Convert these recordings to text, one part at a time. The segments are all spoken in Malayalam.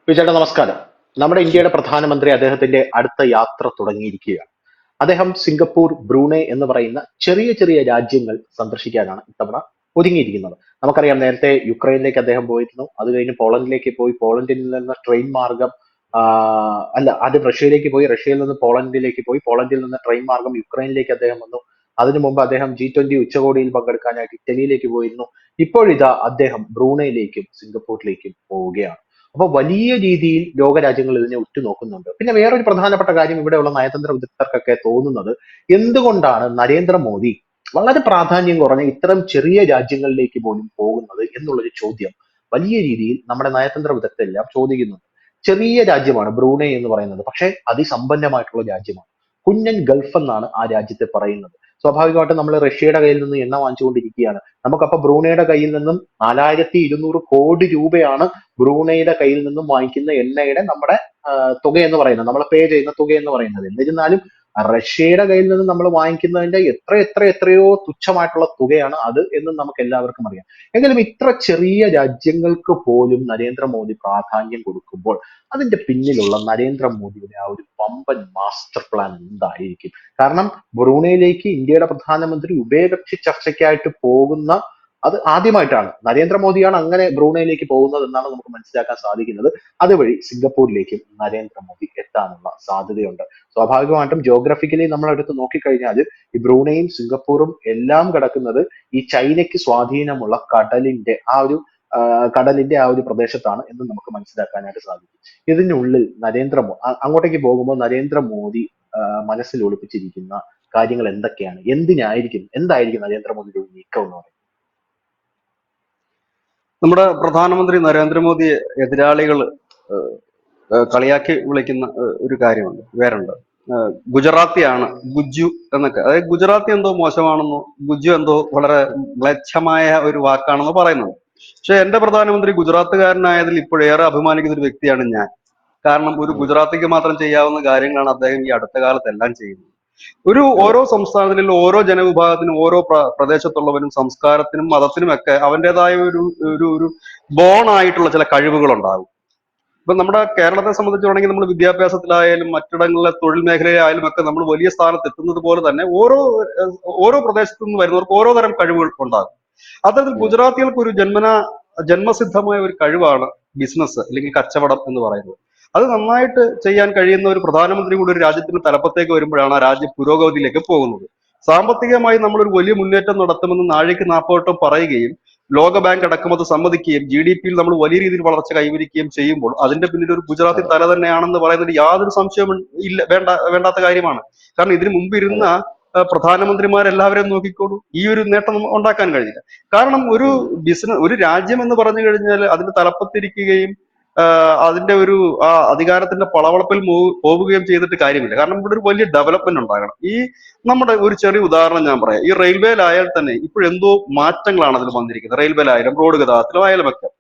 വിജയേട്ട നമസ്കാരം. നമ്മുടെ ഇന്ത്യയുടെ പ്രധാനമന്ത്രി അദ്ദേഹത്തിന്റെ അടുത്ത യാത്ര തുടങ്ങിയിരിക്കുകയാണ്. അദ്ദേഹം സിംഗപ്പൂർ, ബ്രൂണൈ എന്ന് പറയുന്ന ചെറിയ ചെറിയ രാജ്യങ്ങൾ സന്ദർശിക്കാനാണ് ഇത്തവണ ഒരുങ്ങിയിരിക്കുന്നത്. നമുക്കറിയാം, നേരത്തെ യുക്രൈനിലേക്ക് അദ്ദേഹം പോയിരുന്നു. അത് കഴിഞ്ഞ് പോളണ്ടിലേക്ക് പോയി. പോളണ്ടിൽ നിന്ന് ട്രെയിൻ മാർഗം അല്ല, ആദ്യം റഷ്യയിലേക്ക് പോയി. റഷ്യയിൽ നിന്ന് പോളണ്ടിലേക്ക് പോയി. പോളണ്ടിൽ നിന്ന് ട്രെയിൻ മാർഗം യുക്രൈനിലേക്ക് അദ്ദേഹം വന്നു. അതിനു മുമ്പ് അദ്ദേഹം G20 ഉച്ചകോടിയിൽ പങ്കെടുക്കാനായിട്ട് ഇറ്റലിയിലേക്ക് പോയിരുന്നു. ഇപ്പോഴിതാ അദ്ദേഹം ബ്രൂണൈയിലേക്കും സിംഗപ്പൂരിലേക്കും പോവുകയാണ്. അപ്പൊ വലിയ രീതിയിൽ ലോകരാജ്യങ്ങൾ ഇതിനെ ഉറ്റുനോക്കുന്നുണ്ട്. പിന്നെ വേറൊരു പ്രധാനപ്പെട്ട കാര്യം, ഇവിടെയുള്ള നയതന്ത്ര വിദഗ്ധർക്കൊക്കെ തോന്നുന്നത്, എന്തുകൊണ്ടാണ് നരേന്ദ്രമോദി വളരെ പ്രാധാന്യം കുറഞ്ഞ ഇത്തരം ചെറിയ രാജ്യങ്ങളിലേക്ക് പോലും പോകുന്നത് എന്നുള്ളൊരു ചോദ്യം വലിയ രീതിയിൽ നമ്മുടെ നയതന്ത്ര വിദഗ്ധരെല്ലാം ചോദിക്കുന്നുണ്ട്. ചെറിയ രാജ്യമാണ് ബ്രൂണൈ എന്ന് പറയുന്നത്, പക്ഷേ അതിസമ്പന്നമായിട്ടുള്ള രാജ്യമാണ്. കുഞ്ഞൻ ഗൾഫ് എന്നാണ് ആ രാജ്യത്തെ പറയുന്നത്. സ്വാഭാവികമായിട്ടും നമ്മൾ റഷ്യയുടെ കയ്യിൽ നിന്ന് എണ്ണ വാങ്ങിച്ചുകൊണ്ടിരിക്കുകയാണ്. നമുക്കപ്പൊ ബ്രൂണയുടെ കയ്യിൽ നിന്നും 4200 കോടി രൂപയാണ് ബ്രൂണയുടെ കയ്യിൽ നിന്നും വാങ്ങിക്കുന്ന എണ്ണയുടെ നമ്മുടെ തുക എന്ന് പറയുന്നത്, നമ്മൾ പേ ചെയ്യുന്ന തുക എന്ന് പറയുന്നത്. എന്നിരുന്നാലും റഷ്യയുടെ കയ്യിൽ നിന്ന് നമ്മൾ വാങ്ങിക്കുന്നതിന്റെ എത്രയോ തുച്ഛമായിട്ടുള്ള തുകയാണ് അത് എന്നും നമുക്ക് എല്ലാവർക്കും അറിയാം. എങ്കിലും ഇത്ര ചെറിയ രാജ്യങ്ങൾക്ക് പോലും നരേന്ദ്രമോദി പ്രാധാന്യം കൊടുക്കുമ്പോൾ അതിന്റെ പിന്നിലുള്ള നരേന്ദ്രമോദിയുടെ ആ ഒരു വമ്പൻ മാസ്റ്റർ പ്ലാൻ എന്തായിരിക്കും? കാരണം ബ്രൂണയിലേക്ക് ഇന്ത്യയുടെ പ്രധാനമന്ത്രി ഉഭയകക്ഷി ചർച്ചയ്ക്കായിട്ട് പോകുന്ന അത് ആദ്യമായിട്ടാണ്. നരേന്ദ്രമോദിയാണ് അങ്ങനെ ബ്രൂണയിലേക്ക് പോകുന്നത് എന്നാണ് നമുക്ക് മനസ്സിലാക്കാൻ സാധിക്കുന്നത്. അതുവഴി സിംഗപ്പൂരിലേക്കും നരേന്ദ്രമോദി എത്താനുള്ള സാധ്യതയുണ്ട്. സ്വാഭാവികമായിട്ടും ജോഗ്രഫിക്കലി നമ്മൾ എടുത്ത് നോക്കിക്കഴിഞ്ഞാൽ ഈ ബ്രൂണയും സിംഗപ്പൂറും എല്ലാം കിടക്കുന്നത് ഈ ചൈനയ്ക്ക് സ്വാധീനമുള്ള കടലിന്റെ ആ ഒരു പ്രദേശത്താണ് എന്ന് നമുക്ക് മനസ്സിലാക്കാനായിട്ട് സാധിക്കും. ഇതിനുള്ളിൽ അങ്ങോട്ടേക്ക് പോകുമ്പോൾ നരേന്ദ്രമോദി മനസ്സിൽ ഒളിപ്പിച്ചിരിക്കുന്ന കാര്യങ്ങൾ എന്തൊക്കെയാണ്? എന്തായിരിക്കും നരേന്ദ്രമോദിയുടെ ഒരു നീക്കം എന്ന് പറയുന്നത്? നമ്മുടെ പ്രധാനമന്ത്രി നരേന്ദ്രമോദി എതിരാളികൾ കളിയാക്കി വിളിക്കുന്ന ഒരു കാര്യമുണ്ട്, വേറുണ്ട്. ഗുജറാത്തിയാണ് ഗുജ്ജു എന്നൊക്കെ, അതായത് ഗുജറാത്തി എന്തോ മോശമാണെന്നോ ഗുജ്ജു എന്തോ വളരെ മ്ലേച്ഛമായ ഒരു വാക്കാണെന്നോ പറയുന്നത്. പക്ഷെ എന്റെ പ്രധാനമന്ത്രി ഗുജറാത്തുകാരനായതിൽ ഇപ്പോഴേറെ അഭിമാനിക്കുന്ന ഒരു വ്യക്തിയാണ് ഞാൻ. കാരണം ഒരു ഉം. ഗുജറാത്തിക്ക് മാത്രം ചെയ്യാവുന്ന കാര്യങ്ങളാണ് അദ്ദേഹം ഈ അടുത്ത കാലത്ത് എല്ലാം ചെയ്യുന്നത്. ഓരോ അതെ. സംസ്ഥാനത്തിലും ഓരോ ജനവിഭാഗത്തിനും ഓരോ പ്രദേശത്തുള്ളവരും സംസ്കാരത്തിനും മതത്തിനും ഒക്കെ അവൻ്റെതായ ഒരു ബോൺ ആയിട്ടുള്ള ചില കഴിവുകൾ ഉണ്ടാകും. ഇപ്പൊ നമ്മുടെ കേരളത്തെ സംബന്ധിച്ചുവാണെങ്കിൽ നമ്മൾ വിദ്യാഭ്യാസത്തിലായാലും മറ്റിടങ്ങളിലെ തൊഴിൽ മേഖലയിലായാലും ഒക്കെ നമ്മൾ വലിയ സ്ഥാനത്ത് എത്തുന്നത് പോലെ തന്നെ ഓരോ പ്രദേശത്തു നിന്ന് വരുന്നവർക്ക് ഓരോ തരം കഴിവുകൾ ഉണ്ടാകും. അത്തരത്തിൽ ഉം. ഗുജറാത്തികൾക്ക് ഒരു ജന്മസിദ്ധമായ ഒരു കഴിവാണ് ബിസിനസ് അല്ലെങ്കിൽ കച്ചവടം എന്ന് പറയുന്നത്. അത് നന്നായിട്ട് ചെയ്യാൻ കഴിയുന്ന ഒരു പ്രധാനമന്ത്രി കൂടി ഒരു രാജ്യത്തിന്റെ തലപ്പത്തേക്ക് വരുമ്പോഴാണ് ആ രാജ്യം പുരോഗതിയിലേക്ക് പോകുന്നത്. സാമ്പത്തികമായി നമ്മളൊരു വലിയ മുന്നേറ്റം നടത്തുമെന്ന് നാഴിക്ക് 40 വട്ടം പറയുകയും ലോകബാങ്ക് അടക്കം അത് സമ്മതിക്കുകയും GDP-യിൽ നമ്മൾ വലിയ രീതിയിൽ വളർച്ച കൈവരിക്കുകയും ചെയ്യുമ്പോൾ അതിന്റെ പിന്നിൽ ഒരു ഗുജറാത്തി അതെ. തല തന്നെയാണെന്ന് പറയുന്നതിൽ യാതൊരു സംശയവും ഇല്ല, വേണ്ടാത്ത കാര്യമാണ്. കാരണം ഇതിനു മുമ്പ് ഇരുന്ന അതെ. പ്രധാനമന്ത്രിമാരെല്ലാവരെയും നോക്കിക്കോളൂ, ഈ ഒരു നേട്ടം ഉണ്ടാക്കാൻ കഴിഞ്ഞില്ല. കാരണം ഉം. ഒരു രാജ്യം എന്ന് പറഞ്ഞു കഴിഞ്ഞാൽ അതിന്റെ തലപ്പത്തിരിക്കുകയും അതിന്റെ അധികാരത്തിന്റെ പളവളപ്പിൽ പോവുകയും ചെയ്തിട്ട് കാര്യമില്ല. കാരണം ഇവിടെ ഒരു വലിയ ഡെവലപ്മെന്റ് ഉണ്ടാകണം. നമ്മുടെ ഒരു ചെറിയ ഉദാഹരണം ഞാൻ പറയാം. ഈ റെയിൽവേയിലായാൽ തന്നെ ഇപ്പോഴെന്തോ മാറ്റങ്ങളാണ് അതിൽ വന്നിരിക്കുന്നത്. റെയിൽവേയിലായാലും റോഡ് ഗതാഗതത്തിലായാലും ഒക്കെ.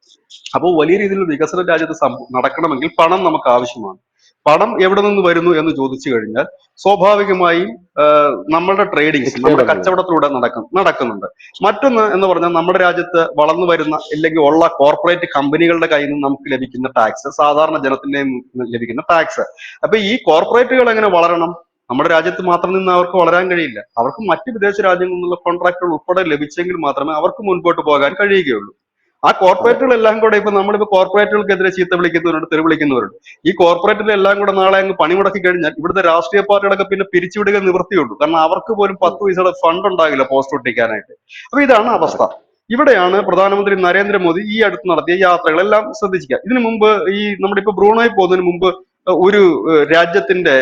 അപ്പോൾ വലിയ രീതിയിൽ വികസന രാജ്യത്ത് നടക്കണമെങ്കിൽ പണം നമുക്ക് ആവശ്യമാണ്. പണം എവിടെ നിന്ന് വരുന്നു എന്ന് ചോദിച്ചു കഴിഞ്ഞാൽ സ്വാഭാവികമായും നമ്മുടെ ട്രേഡിങ്സ്, നമ്മുടെ നിക്ഷേപങ്ങളിൽ. കച്ചവടത്തിലൂടെ നടക്കുന്നുണ്ട്. മറ്റൊന്ന് എന്ന് പറഞ്ഞാൽ നമ്മുടെ രാജ്യത്ത് വളർന്നു വരുന്ന അല്ലെങ്കിൽ ഉള്ള കോർപ്പറേറ്റ് കമ്പനികളുടെ കയ്യിൽ നിന്ന് നമുക്ക് ലഭിക്കുന്ന ടാക്സ്, സാധാരണ ജനത്തിന്റെ ലഭിക്കുന്ന ടാക്സ്. അപ്പൊ ഈ കോർപ്പറേറ്റുകൾ എങ്ങനെ വളരണം? നമ്മുടെ രാജ്യത്ത് മാത്രം നിന്ന് അവർക്ക് വളരാൻ കഴിയില്ല. അവർക്ക് മറ്റ് വിദേശ രാജ്യങ്ങളിൽ നിന്നുള്ള കോൺട്രാക്റ്റുകൾ ഉൾപ്പെടെ ലഭിച്ചെങ്കിൽ മാത്രമേ അവർക്ക് മുൻപോട്ട് പോകാൻ കഴിയുകയുള്ളൂ. ആ അതെ. കോർപ്പറേറ്റുകൾ എല്ലാം കൂടെ നമ്മളിപ്പോ കോർപ്പറേറ്റുകൾക്കെതിരെ ചീത്ത വിളിക്കുന്നവരുണ്ട്, തെറി വിളിക്കുന്നവരുണ്ട്. ഈ കോർപ്പറേറ്റുകൾ എല്ലാം കൂടെ നാളെ അങ്ങ് പണിമുടക്കി കഴിഞ്ഞാൽ ഇവിടുത്തെ രാഷ്ട്രീയ പാർട്ടികളൊക്കെ പിന്നെ പിരിച്ചുവിടുക നിവൃത്തിയുള്ളൂ. കാരണം അവർക്ക് പോലും ഉം. 10 പൈസയുടെ ഫണ്ട് ഉണ്ടാകില്ല പോസ്റ്റ് ഒട്ടിക്കാനായിട്ട്. അപ്പൊ ഇതാണ് അവസ്ഥ. കറക്റ്റ്. ഇവിടെയാണ് പ്രധാനമന്ത്രി നരേന്ദ്രമോദി ഈ അടുത്ത് നടത്തിയ യാത്രകളെല്ലാം ശ്രദ്ധിക്കുക. ഇതിനു മുമ്പ് നമ്മുടെ ഇപ്പൊ ബ്രൂണോയിൽ പോകുന്നതിന് മുമ്പ് ഒരു രാജ്യത്തിന്റെ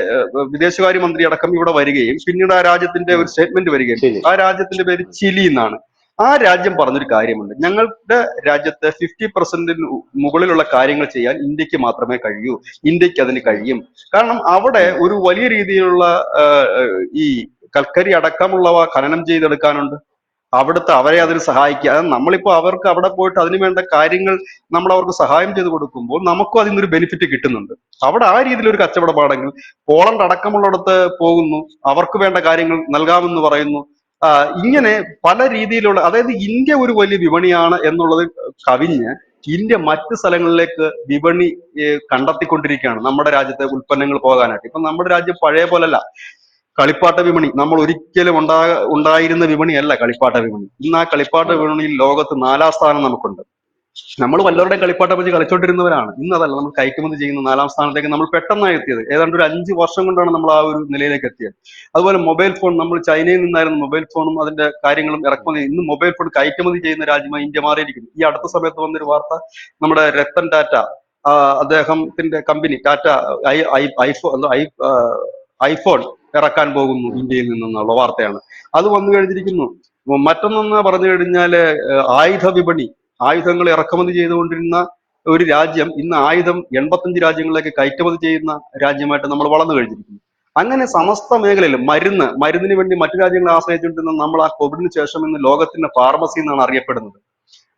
വിദേശകാര്യമന്ത്രി അടക്കം ഇവിടെ വരികയും പിന്നീട് ആ രാജ്യത്തിന്റെ ഒരു സ്റ്റേറ്റ്മെന്റ് വരികയും ചെയ്തു. ശരി. ആ രാജ്യത്തിന്റെ പേര് ചിലി എന്നാണ്. ആ രാജ്യം പറഞ്ഞൊരു കാര്യമുണ്ട്: ഞങ്ങളുടെ രാജ്യത്ത് 50% മുകളിലുള്ള കാര്യങ്ങൾ ചെയ്യാൻ ഇന്ത്യക്ക് മാത്രമേ കഴിയൂ, ഇന്ത്യക്ക് അതിന് ഉം. കഴിയും. കാരണം അവിടെ ഉം. ഒരു വലിയ രീതിയിലുള്ള ഈ കൽക്കരി അടക്കമുള്ളവ ഖനനം ചെയ്തെടുക്കാനുണ്ട്. അവരെ ഉം. അതിന് സഹായിക്കുക. അതായത് നമ്മളിപ്പോ അവർക്ക് അവിടെ പോയിട്ട് അതിന് വേണ്ട കാര്യങ്ങൾ നമ്മൾ അവർക്ക് സഹായം ചെയ്ത് കൊടുക്കുമ്പോൾ നമുക്കും അതിൽ നിന്നൊരു ബെനിഫിറ്റ് കിട്ടുന്നുണ്ട്. അവിടെ ആ രീതിയിൽ ഒരു കച്ചവടമാണെങ്കിൽ പോളണ്ട് അടക്കമുള്ളിടത്ത് പോകുന്നു, അവർക്ക് വേണ്ട കാര്യങ്ങൾ നൽകാമെന്ന് പറയുന്നു. ഇങ്ങനെ പല രീതിയിലുള്ള, അതായത് ഇന്ത്യ ഒരു വലിയ വിപണിയാണ് എന്നുള്ളത് കവിഞ്ഞ് ഇന്ത്യ മറ്റ് സ്ഥലങ്ങളിലേക്ക് വിപണി കണ്ടെത്തിക്കൊണ്ടിരിക്കുകയാണ് നമ്മുടെ രാജ്യത്തെ ഉൽപ്പന്നങ്ങൾ പോകാനായിട്ട്. ഇപ്പൊ നമ്മുടെ രാജ്യം പഴയ പോലല്ല. കളിപ്പാട്ട വിപണി നമ്മൾ ഒരിക്കലും ഉണ്ടായിരുന്ന വിപണിയല്ല കളിപ്പാട്ട വിപണി. ഇന്ന് ആ കളിപ്പാട്ട അതെ. വിപണിയിൽ ലോകത്ത് 4-ാം സ്ഥാനം നമുക്കുണ്ട്. നമ്മൾ വല്ലവരുടെയും കളിപ്പാട്ടം വെച്ച് കളിച്ചോണ്ടിരുന്നവരാണ്. ഇന്ന് അതല്ല, നമ്മൾ കയറ്റുമതി ചെയ്യുന്ന 4-ാം സ്ഥാനത്തേക്ക് നമ്മൾ പെട്ടെന്നാണ് എത്തിയത്. ഏതാണ്ട് ഒരു 5 വർഷം കൊണ്ടാണ് നമ്മൾ ആ ഒരു നിലയിലേക്ക് എത്തിയത്. അതുപോലെ മൊബൈൽ ഫോൺ, നമ്മൾ ചൈനയിൽ നിന്നായിരുന്നു മൊബൈൽ ഫോണും അതിന്റെ കാര്യങ്ങളും ഉം. ഇറക്കുമതി. ഇന്ന് മൊബൈൽ ഫോൺ കയറ്റുമതി ചെയ്യുന്ന രാജ്യമായി ഇന്ത്യ മാറിയിരിക്കുന്നു. ഈ അടുത്ത സമയത്ത് വന്നൊരു വാർത്ത, നമ്മുടെ രത്തൻ ടാറ്റ, അദ്ദേഹത്തിന്റെ company Tata I I iPhone iPhone ഇറക്കാൻ പോകുന്നു ഇന്ത്യയിൽ നിന്നുള്ള വാർത്തയാണ്. അത് വന്നു കഴിഞ്ഞിരിക്കുന്നു. മറ്റൊന്നെന്ന് പറഞ്ഞു കഴിഞ്ഞാല് ആയുധ വിപണി, ആയുധങ്ങൾ ഇറക്കുമതി ചെയ്തുകൊണ്ടിരുന്ന ഒരു രാജ്യം ഇന്ന് ആയുധം 85 രാജ്യങ്ങളിലേക്ക് കയറ്റുമതി ചെയ്യുന്ന രാജ്യമായിട്ട് നമ്മൾ വളർന്നു കഴിഞ്ഞിരിക്കുന്നു. അങ്ങനെ സമസ്ത മേഖലയിലും മരുന്നിന് വേണ്ടി മറ്റു രാജ്യങ്ങളെ ആശ്രയിച്ചുകൊണ്ടിരുന്ന നമ്മൾ ആ കോവിഡിന് ശേഷം ഇന്ന് ലോകത്തിന്റെ ഫാർമസി എന്നാണ് അറിയപ്പെടുന്നത്.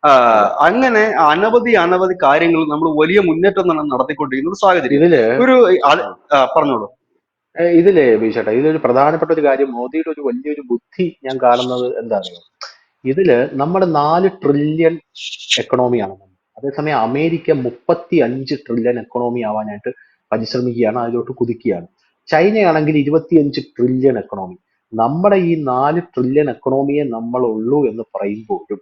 അതെ. അങ്ങനെ അനവധി അനവധി കാര്യങ്ങൾ നമ്മൾ വലിയ മുന്നേറ്റം തന്നെ നടത്തിക്കൊണ്ടിരിക്കുന്ന ഒരു സാഹചര്യം. ഇതില് ഒരു പറഞ്ഞോളൂ. ഇതിലെ ബിചേട്ടാ, ഇതിലൊരു പ്രധാനപ്പെട്ട ഒരു കാര്യം, മോദിയുടെ ഒരു വലിയൊരു ബുദ്ധി ഞാൻ കാണുന്നത് എന്താ അറിയോ? ഇതില് നമ്മുടെ 4 ട്രില്യൺ എക്കണോമിയാണ് നമ്മൾ. അതേസമയം അമേരിക്ക 35 ട്രില്യൺ എക്കണോമി ആവാനായിട്ട് പരിശ്രമിക്കുകയാണ്, അതിലോട്ട് കുതിക്കുകയാണ്. ചൈനയാണെങ്കിൽ 25 ട്രില്യൺ എക്കണോമി. നമ്മുടെ ഈ 4 ട്രില്യൺ എക്കണോമിയെ നമ്മൾ ഉള്ളൂ എന്ന് പറയുമ്പോഴും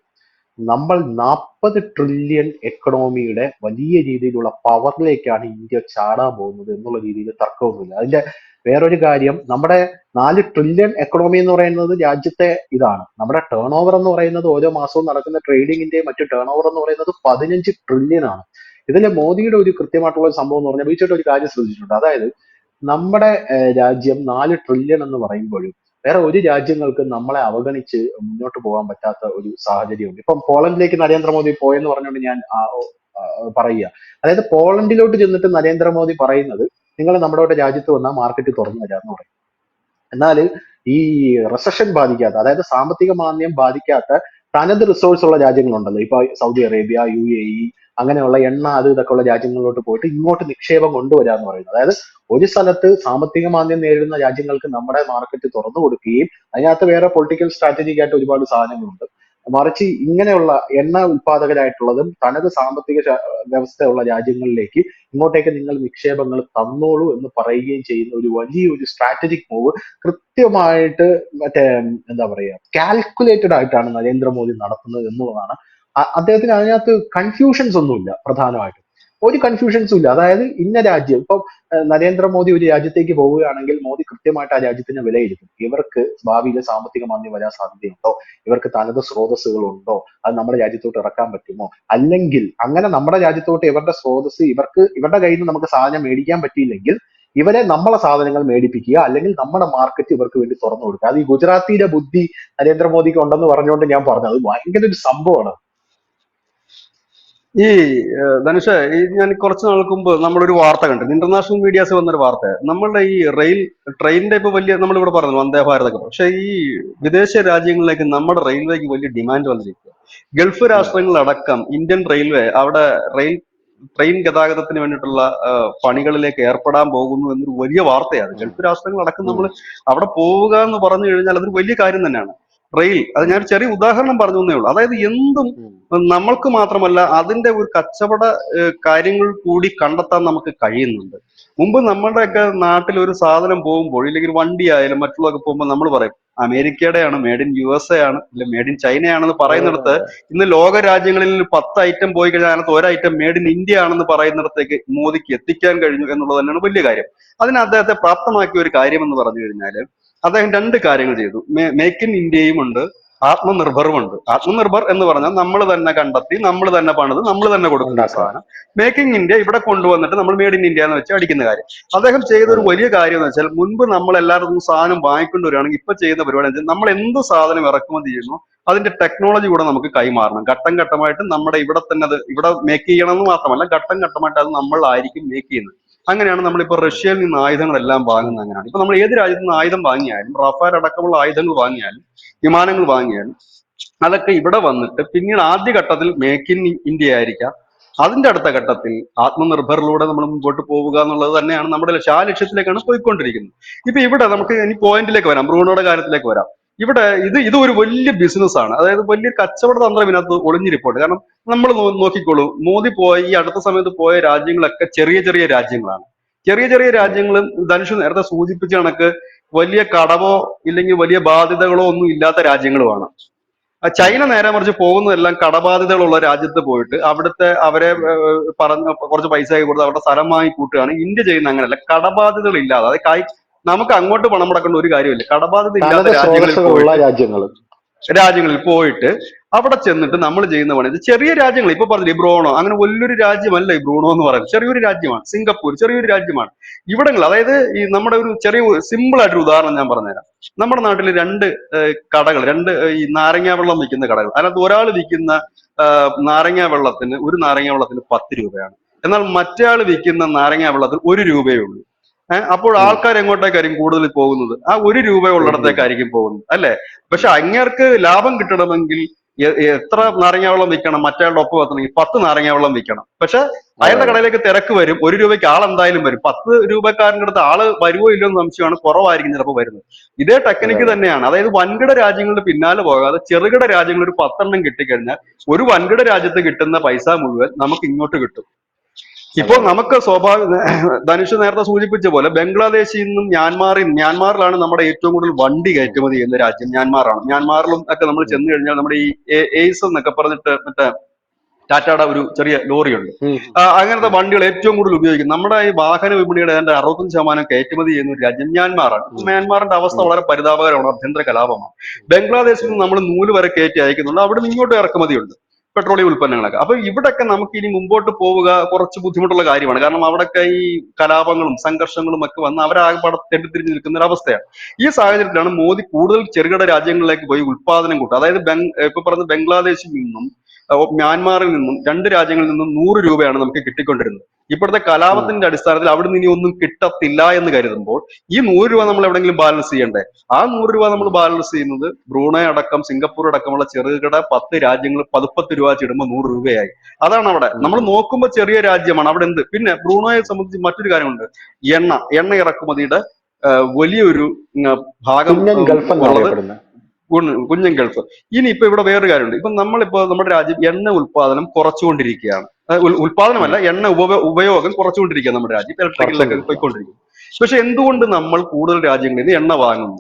നമ്മൾ 40 ട്രില്യൺ എക്കണോമിയുടെ വലിയ രീതിയിലുള്ള പവറിലേക്കാണ് ഇന്ത്യ ചാടാൻ പോകുന്നത് എന്നുള്ള രീതിയിൽ തർക്കമൊന്നുമില്ല. അതിന്റെ വേറൊരു കാര്യം, നമ്മുടെ 4 ട്രില്യൺ എക്കണോമി എന്ന് പറയുന്നത് രാജ്യത്തെ ഇതാണ്. നമ്മുടെ ടേൺ ഓവർ എന്ന് പറയുന്നത്, ഓരോ മാസവും നടക്കുന്ന ട്രേഡിങ്ങിന്റെ മറ്റു ടേൺ ഓവർ എന്ന് പറയുന്നത് 15 ട്രില്യൺ ആണ്. ഇതിലെ മോദിയുടെ ഒരു കൃത്യമായിട്ടുള്ള ഒരു സംഭവം എന്ന് പറഞ്ഞാൽ, വീഴ്ചയായിട്ട് ഒരു കാര്യം ശ്രദ്ധിച്ചിട്ടുണ്ട്. അതായത് നമ്മുടെ രാജ്യം 4 ട്രില്യൺ എന്ന് പറയുമ്പോഴും വേറെ ഒരു രാജ്യങ്ങൾക്ക് നമ്മളെ അവഗണിച്ച് മുന്നോട്ട് പോകാൻ പറ്റാത്ത ഒരു സാഹചര്യമുണ്ട്. ഇപ്പം പോളണ്ടിലേക്ക് നരേന്ദ്രമോദി പോയെന്ന് പറഞ്ഞുകൊണ്ട് ഞാൻ പറയുക, അതായത് പോളണ്ടിലോട്ട് ചെന്നിട്ട് നരേന്ദ്രമോദി പറയുന്നത്, നിങ്ങൾ നമ്മുടെ രാജ്യത്ത് വന്നാൽ മാർക്കറ്റ് തുറന്നു തരാമെന്ന് പറയും. എന്നാൽ ഈ റെസഷൻ ബാധിക്കാത്ത, അതായത് സാമ്പത്തിക മാന്ദ്യം ബാധിക്കാത്ത തനത് റിസോഴ്സ് ഉള്ള രാജ്യങ്ങളുണ്ടല്ലോ, ഇപ്പൊ സൗദി അറേബ്യ, UAE, അങ്ങനെയുള്ള എണ്ണ അത് ഇതൊക്കെ ഉള്ള രാജ്യങ്ങളിലോട്ട് പോയിട്ട് ഇങ്ങോട്ട് നിക്ഷേപം കൊണ്ടുവരാന്ന് പറയുന്നത്. അതായത് ഒരു സ്ഥലത്ത് സാമ്പത്തിക മാന്ദ്യം നേരിടുന്ന രാജ്യങ്ങൾക്ക് നമ്മുടെ മാർക്കറ്റ് തുറന്നു കൊടുക്കുകയും അതിനകത്ത് വേറെ പൊളിറ്റിക്കൽ സ്ട്രാറ്റജിക് ആയിട്ട് ഒരുപാട് സാധനങ്ങളുണ്ട്. മറിച്ച് ഇങ്ങനെയുള്ള എണ്ണ ഉത്പാദകരായിട്ടുള്ളതും തനത് സാമ്പത്തിക വ്യവസ്ഥയുള്ള രാജ്യങ്ങളിലേക്ക് ഇങ്ങോട്ടേക്ക് നിങ്ങൾ നിക്ഷേപങ്ങൾ തന്നോളൂ എന്ന് പറയുകയും ചെയ്യുന്ന ഒരു വലിയൊരു സ്ട്രാറ്റജിക് മൂവ് കൃത്യമായിട്ട് മറ്റേ എന്താ പറയുക, കാൽക്കുലേറ്റഡ് ആയിട്ടാണ് നരേന്ദ്രമോദി നടത്തുന്നത് എന്നുള്ളതാണ്. അദ്ദേഹത്തിന് അതിനകത്ത് കൺഫ്യൂഷൻസ് ഒന്നുമില്ല. പ്രധാനമായിട്ടും ഒരു കൺഫ്യൂഷൻസും ഇല്ല. അതായത് ഇന്ന രാജ്യം, ഇപ്പം നരേന്ദ്രമോദി ഒരു രാജ്യത്തേക്ക് പോവുകയാണെങ്കിൽ മോദി കൃത്യമായിട്ട് ആ രാജ്യത്തിനെ വിലയിരുത്തും. ഇവർക്ക് ഭാവിയിൽ സാമ്പത്തിക മാന്ദ്യം വരാൻ സാധ്യതയുണ്ടോ, ഇവർക്ക് തനത് സ്രോതസ്സുകളുണ്ടോ, അത് നമ്മുടെ രാജ്യത്തോട്ട് ഇറക്കാൻ പറ്റുമോ, അല്ലെങ്കിൽ അങ്ങനെ നമ്മുടെ രാജ്യത്തോട്ട് ഇവരുടെ സ്രോതസ് ഇവരുടെ കയ്യിൽ നിന്ന് നമുക്ക് സാധനം മേടിക്കാൻ പറ്റിയില്ലെങ്കിൽ ഇവരെ നമ്മളെ സാധനങ്ങൾ മേടിപ്പിക്കുക, അല്ലെങ്കിൽ നമ്മുടെ മാർക്കറ്റ് ഇവർക്ക് വേണ്ടി തുറന്നു കൊടുക്കുക. അത് ഈ ഗുജറാത്തിയുടെ ബുദ്ധി നരേന്ദ്രമോദിക്ക് ഉണ്ടെന്ന് പറഞ്ഞുകൊണ്ട് ഞാൻ പറഞ്ഞു, അത് ഭയങ്കര ഒരു സംഭവമാണ്. ഈ ധനുഷ, ഈ ഞാൻ കുറച്ച് നാൾക്ക് മുമ്പ് നമ്മുടെ ഒരു വാർത്ത കണ്ടു, ഇന്റർനാഷണൽ മീഡിയാസ് വന്നൊരു വാർത്ത. നമ്മളുടെ ഈ ട്രെയിനിന്റെ ഇപ്പൊ വലിയ, നമ്മളിവിടെ പറഞ്ഞു വന്ദേ ഭാരത് ഒക്കെ, പക്ഷെ ഈ വിദേശ രാജ്യങ്ങളിലേക്ക് നമ്മുടെ റെയിൽവേക്ക് വലിയ ഡിമാൻഡ് വന്നിരിക്കുക. ഗൾഫ് ഉം. രാഷ്ട്രങ്ങളിലടക്കം ഇന്ത്യൻ റെയിൽവേ അവിടെ റെയിൽ ട്രെയിൻ ഗതാഗതത്തിന് വേണ്ടിയിട്ടുള്ള പണികളിലേക്ക് ഏർപ്പെടാൻ പോകുന്നു എന്നൊരു വലിയ വാർത്തയാണ്. ഉം. ഗൾഫ് രാഷ്ട്രങ്ങളടക്കം ഉം. നമ്മൾ അവിടെ പോവുക എന്ന് പറഞ്ഞു കഴിഞ്ഞാൽ അതൊരു വലിയ കാര്യം തന്നെയാണ്. റെയിൽ, അത് ഉം. ഞാൻ ചെറിയ ഉദാഹരണം പറഞ്ഞു എന്നേ ഉള്ളൂ. അതായത് എന്തും ഉം. നമ്മൾക്ക് മാത്രമല്ല, അതിന്റെ ഒരു കച്ചവട കാര്യങ്ങൾ കൂടി കണ്ടെത്താൻ നമുക്ക് കഴിയുന്നുണ്ട്. മുമ്പ് നമ്മുടെയൊക്കെ നാട്ടിൽ ഒരു സാധനം പോകുമ്പോൾ, ഇല്ലെങ്കിൽ വണ്ടി ആയാലും മറ്റുള്ളതൊക്കെ പോകുമ്പോൾ നമ്മൾ പറയും അമേരിക്കയുടെയാണ്, മെയ്ഡ് ഇൻ USA ആണ്, ഇല്ല മെയ്ഡ് ഇൻ ചൈനയാണെന്ന് അതെ. പറയുന്നിടത്ത്, അതെ. ഇന്ന് ലോക രാജ്യങ്ങളിൽ 10 ഐറ്റം പോയി കഴിഞ്ഞാൽ അതിനകത്ത് ഒരു ഐറ്റം മെയ്ഡ് ഇൻ ഇന്ത്യ ആണെന്ന് പറയുന്നിടത്തേക്ക് മോദിക്ക് എത്തിക്കാൻ കഴിഞ്ഞു എന്നുള്ളത് തന്നെയാണ് വലിയ കാര്യം. അതിന് അദ്ദേഹത്തെ പ്രാപ്തമാക്കിയ ഒരു കാര്യം എന്ന് പറഞ്ഞു കഴിഞ്ഞാൽ, അദ്ദേഹം 2 കാര്യങ്ങൾ ചെയ്തു. മേക്ക് ഇൻ ഇന്ത്യയും ഉണ്ട്, ആത്മനിർഭറുമുണ്ട്. ആത്മനിർഭർ എന്ന് പറഞ്ഞാൽ നമ്മൾ തന്നെ കണ്ടെത്തി, നമ്മൾ തന്നെ പണിത്, നമ്മൾ തന്നെ കൊടുക്കുന്ന ഉണ്ടാക്കുക. സാധനം. മേക്കിംഗ് ഇന്ത്യ ഇവിടെ കൊണ്ടുവന്നിട്ട് നമ്മൾ മെയ്ഡ് ഇൻ ഇന്ത്യ എന്ന് വെച്ച് അടിക്കുന്ന കാര്യം. അദ്ദേഹം ചെയ്ത ഒരു അതെ. വലിയ കാര്യം എന്ന് വെച്ചാൽ, മുൻപ് നമ്മൾ എല്ലാവരും സാധനം വാങ്ങിക്കൊണ്ട് വരികയാണെങ്കിൽ ഇപ്പൊ ചെയ്യുന്ന പരിപാടി എന്ന് വെച്ചാൽ, നമ്മൾ എന്ത് സാധനം ഇറക്കുമതി ചെയ്യുന്നു അതിന്റെ ടെക്നോളജി കൂടെ നമുക്ക് കൈമാറണം. ഘട്ടം ഘട്ടമായിട്ട് നമ്മുടെ ഇവിടെ തന്നെ അത് ഇവിടെ മേക്ക് ചെയ്യണം എന്ന് മാത്രമല്ല, ഘട്ടം ഘട്ടമായിട്ട് അത് നമ്മളായിരിക്കും മേക്ക് ചെയ്യുന്നത്. അങ്ങനെയാണ് നമ്മളിപ്പോ അതെ. റഷ്യയിൽ നിന്ന് ആയുധങ്ങളെല്ലാം വാങ്ങുന്നത്. അങ്ങനെയാണ് ഇപ്പൊ നമ്മൾ ഏത് രാജ്യത്ത് നിന്ന് ആയുധം വാങ്ങിയാലും, റഫാൽ അടക്കമുള്ള ആയുധങ്ങൾ വാങ്ങിയാലും, വിമാനങ്ങൾ വാങ്ങിയാലും, അതൊക്കെ ഇവിടെ വന്നിട്ട് പിന്നീട് ആദ്യഘട്ടത്തിൽ മേക്ക് ഇൻ ഇന്ത്യ ആയിരിക്കാം. അതിന്റെ അടുത്ത ഘട്ടത്തിൽ ആത്മനിർഭറിലൂടെ നമ്മൾ മുമ്പോട്ട് പോവുക എന്നുള്ളത് തന്നെയാണ് നമ്മുടെ ലക്ഷ്യം. ആ ലക്ഷ്യത്തിലേക്കാണ് പോയിക്കൊണ്ടിരിക്കുന്നത്. ഇപ്പൊ ഇവിടെ നമുക്ക് ഇനി പോയിന്റിലേക്ക് വരാം, ബ്രൂണോയുടെ കാര്യത്തിലേക്ക് വരാം. ഇവിടെ ഇത് ഒരു വലിയ ബിസിനസ് ആണ്. അതായത് വലിയ കച്ചവട തന്ത്രം ഇതിനകത്ത് ഒളിഞ്ഞിരിപ്പുണ്ട്. കാരണം നമ്മൾ നോക്കിക്കോളൂ, മോദി പോയ ഈ അടുത്ത സമയത്ത് പോയ രാജ്യങ്ങളൊക്കെ ചെറിയ ചെറിയ രാജ്യങ്ങളാണ്. ചെറിയ ചെറിയ രാജ്യങ്ങളും ധനുഷ് നേരത്തെ സൂചിപ്പിച്ച കണക്ക് വലിയ കടവോ ഇല്ലെങ്കിൽ വലിയ ബാധ്യതകളോ ഒന്നും ഇല്ലാത്ത രാജ്യങ്ങളുമാണ്. ചൈന നേരെ മറിച്ച് പോകുന്നതെല്ലാം കടബാധ്യതകളുള്ള രാജ്യത്ത് പോയിട്ട് അവിടുത്തെ അവരെ പറഞ്ഞ കുറച്ച് പൈസ ഒക്കെ കൊടുത്ത് അവരുടെ സ്ഥലം വാങ്ങി കൂട്ടുകയാണ്. ഇന്ത്യ ചെയ്യുന്ന അങ്ങനെയല്ല, കടബാധ്യതകൾ ഇല്ലാതെ, അതായത് നമുക്ക് അങ്ങോട്ട് പണം മുടക്കേണ്ട ഒരു കാര്യമില്ല. കടബാധ്യത ഇല്ലാത്ത ധനക സ്രോതസ്സുകളുള്ള രാജ്യങ്ങൾ. രാജ്യങ്ങളിൽ പോയിട്ട് അവിടെ ചെന്നിട്ട് നമ്മൾ ചെയ്യുന്ന പണി ഇത് ചെറിയ രാജ്യങ്ങൾ. ഇപ്പൊ പറഞ്ഞില്ലേ ബ്രൂണോ, അങ്ങനെ വലിയൊരു രാജ്യമല്ല ഈ ബ്രൂണോ എന്ന് പറയുന്നത്, ചെറിയൊരു രാജ്യമാണ്. സിംഗപ്പൂർ ചെറിയൊരു രാജ്യമാണ്. ഇവിടങ്ങൾ, അതായത് ഈ നമ്മുടെ ഒരു ചെറിയ സിമ്പിൾ ആയിട്ടൊരു ഉദാഹരണം ഞാൻ പറഞ്ഞുതരാം. നമ്മുടെ നാട്ടിൽ രണ്ട് കടകൾ, ഈ നാരങ്ങാ വെള്ളം വിൽക്കുന്ന കടകൾ. അതിനകത്ത് ഒരാൾ വിൽക്കുന്ന നാരങ്ങാ വെള്ളത്തിന്, ഒരു നാരങ്ങാ വെള്ളത്തിന് 10 രൂപയാണ്. എന്നാൽ മറ്റേ ആൾ വിൽക്കുന്ന നാരങ്ങാ വെള്ളത്തിന് 1 രൂപയേ ഉള്ളൂ. അപ്പോൾ ഉം. ആൾക്കാർ എങ്ങോട്ടേക്കായിരിക്കും കൂടുതൽ പോകുന്നത്? ആ 1 രൂപ ഒരു രൂപ. ഉള്ളിടത്തേക്കായിരിക്കും പോകുന്നത്, അല്ലെ? പക്ഷെ അങ്ങേർക്ക് ലാഭം കിട്ടണമെങ്കിൽ എത്ര നാരങ്ങ വെള്ളം വിൽക്കണം? മറ്റയാളുടെ ഒപ്പം എത്തണമെങ്കിൽ 10 നാരങ്ങ വെള്ളം വിൽക്കണം. പക്ഷെ അതെ അയാളുടെ അതെ. കടയിലേക്ക് തിരക്ക് വരും, 1 രൂപയ്ക്ക് ആൾ എന്തായാലും വരും. 10 രൂപക്കാരൻ്റെ അടുത്ത് ആള് വരുമോ ഇല്ലയോ എന്ന് സംശയമാണ്, കുറവായിരിക്കും ചിലപ്പോൾ വരുന്നത്. ഇതേ അതെ ടെക്നിക്ക് അതെ. തന്നെയാണ്. അതായത് വൻകിട രാജ്യങ്ങളുടെ പിന്നാലെ പോകാതെ ചെറുകിട രാജ്യങ്ങൾ ഒരു 10 എണ്ണം കിട്ടിക്കഴിഞ്ഞാൽ ഒരു വൻകിട രാജ്യത്ത് കിട്ടുന്ന പൈസ മുഴുവൻ നമുക്ക് ഇങ്ങോട്ട് കിട്ടും. അതെ ഇപ്പോൾ അതെ. നമുക്ക് ധനുഷ് നേരത്തെ സൂചിപ്പിച്ച പോലെ ബംഗ്ലാദേശിൽ നിന്നും മ്യാൻമാറിലാണ് നമ്മുടെ ഏറ്റവും കൂടുതൽ വണ്ടി ഉം. കയറ്റുമതി ചെയ്യുന്ന രാജ്യം മ്യാൻമാറാണ്. മ്യാൻമാറിലും ഒക്കെ നമ്മൾ ഉം. ചെന്ന് കഴിഞ്ഞാൽ നമ്മുടെ ഈ എയ്സ് എന്നൊക്കെ പറഞ്ഞിട്ട് മറ്റേ ടാറ്റയുടെ ഒരു ചെറിയ ലോറിയുണ്ട്. ഉം. അങ്ങനത്തെ ഉം. വണ്ടികൾ ഏറ്റവും കൂടുതൽ ഉപയോഗിക്കും. നമ്മുടെ ഈ വാഹന വിപണിയുടെ ഏതാണ്ട് 65% കയറ്റുമതി ചെയ്യുന്ന ഒരു രാജ്യം മ്യാൻമാറാണ്. ഉം. മ്യാൻമാറിന്റെ അവസ്ഥ ഉം. വളരെ പരിതാപകരമാണ്, ആഭ്യന്തര കലാപമാണ്. ബംഗ്ലാദേശിൽ ഉം. നിന്ന് നമ്മൾ നൂല് വരെ കയറ്റി അയക്കുന്നുണ്ട്, അവിടെ നിന്ന് ഇങ്ങോട്ട് ഇറക്കുമതിയുണ്ട് പെട്രോളിയം ഉൽപ്പന്നങ്ങളൊക്കെ. അപ്പൊ ഇവിടൊക്കെ നമുക്ക് ഇനി മുമ്പോട്ട് പോവുക കുറച്ച് ബുദ്ധിമുട്ടുള്ള കാര്യമാണ്. കാരണം അവിടൊക്കെ ഈ കലാപങ്ങളും സംഘർഷങ്ങളും ഒക്കെ വന്ന് അവരാകെ തെണ്ടിത്തിരിഞ്ഞ് നിൽക്കുന്ന ഒരു അവസ്ഥയാണ്. ഈ സാഹചര്യത്തിലാണ് മോദി കൂടുതൽ ചെറുകിട രാജ്യങ്ങളിലേക്ക് പോയി ഉൽപാദനം കൂട്ടുക. അതായത് ഇപ്പൊ പറഞ്ഞ ബംഗ്ലാദേശിൽ നിന്നും മ്യാൻമാറിൽ നിന്നും, 2 രാജ്യങ്ങളിൽ നിന്നും 100 രൂപയാണ് നമുക്ക് കിട്ടിക്കൊണ്ടിരുന്നത്. ഇപ്പോഴത്തെ ഉം. കലാപത്തിന്റെ അടിസ്ഥാനത്തിൽ അവിടെ നിന്ന് ഇനി ഒന്നും കിട്ടത്തില്ല എന്ന് കരുതുമ്പോൾ ഈ 100 രൂപ നമ്മൾ എവിടെയെങ്കിലും ബാലൻസ് ചെയ്യണ്ടേ? ആ 100 രൂപ നമ്മൾ ഉം. ബാലൻസ് ചെയ്യുന്നത് ബ്രൂണൈ അടക്കം, സിംഗപ്പൂർ അടക്കമുള്ള ചെറുകിട 10 രാജ്യങ്ങൾ 10 രൂപ ചിടുമ്പോൾ 100 രൂപയായി. അതാണ് അവിടെ ഉം. നമ്മൾ ഉം. നോക്കുമ്പോൾ ചെറിയ രാജ്യമാണ്. അവിടെ എന്ത്? പിന്നെ ബ്രൂണോയെ സംബന്ധിച്ച് മറ്റൊരു കാര്യമുണ്ട്. എണ്ണ ഇറക്കുമതിയുടെ വലിയൊരു ഭാഗം കുഞ്ഞൻ ഗൾഫ് ഉള്ളത് എന്നറിയപ്പെടുന്നത്. കുഞ്ഞൻ ഗൾഫ്. ഇനി ഇപ്പൊ ഇവിടെ വേറൊരു കാര്യമുണ്ട്. ഇപ്പൊ നമ്മളിപ്പോ നമ്മുടെ രാജ്യം എണ്ണ ഉൽപാദനം കുറച്ചുകൊണ്ടിരിക്കുകയാണ്. ഉം. ഉൽപാദനമല്ല, എണ്ണ ഉപയോഗം കുറച്ചുകൊണ്ടിരിക്കുകയാണ് നമ്മുടെ രാജ്യം. ഇലക്ട്രിക്കലിലൊക്കെ കുറച്ചുകൊണ്ടിരിക്കുക. പോയിക്കൊണ്ടിരിക്കും. പക്ഷെ എന്തുകൊണ്ട് നമ്മൾ കൂടുതൽ രാജ്യങ്ങളിൽ നിന്ന് എണ്ണ വാങ്ങുന്നു?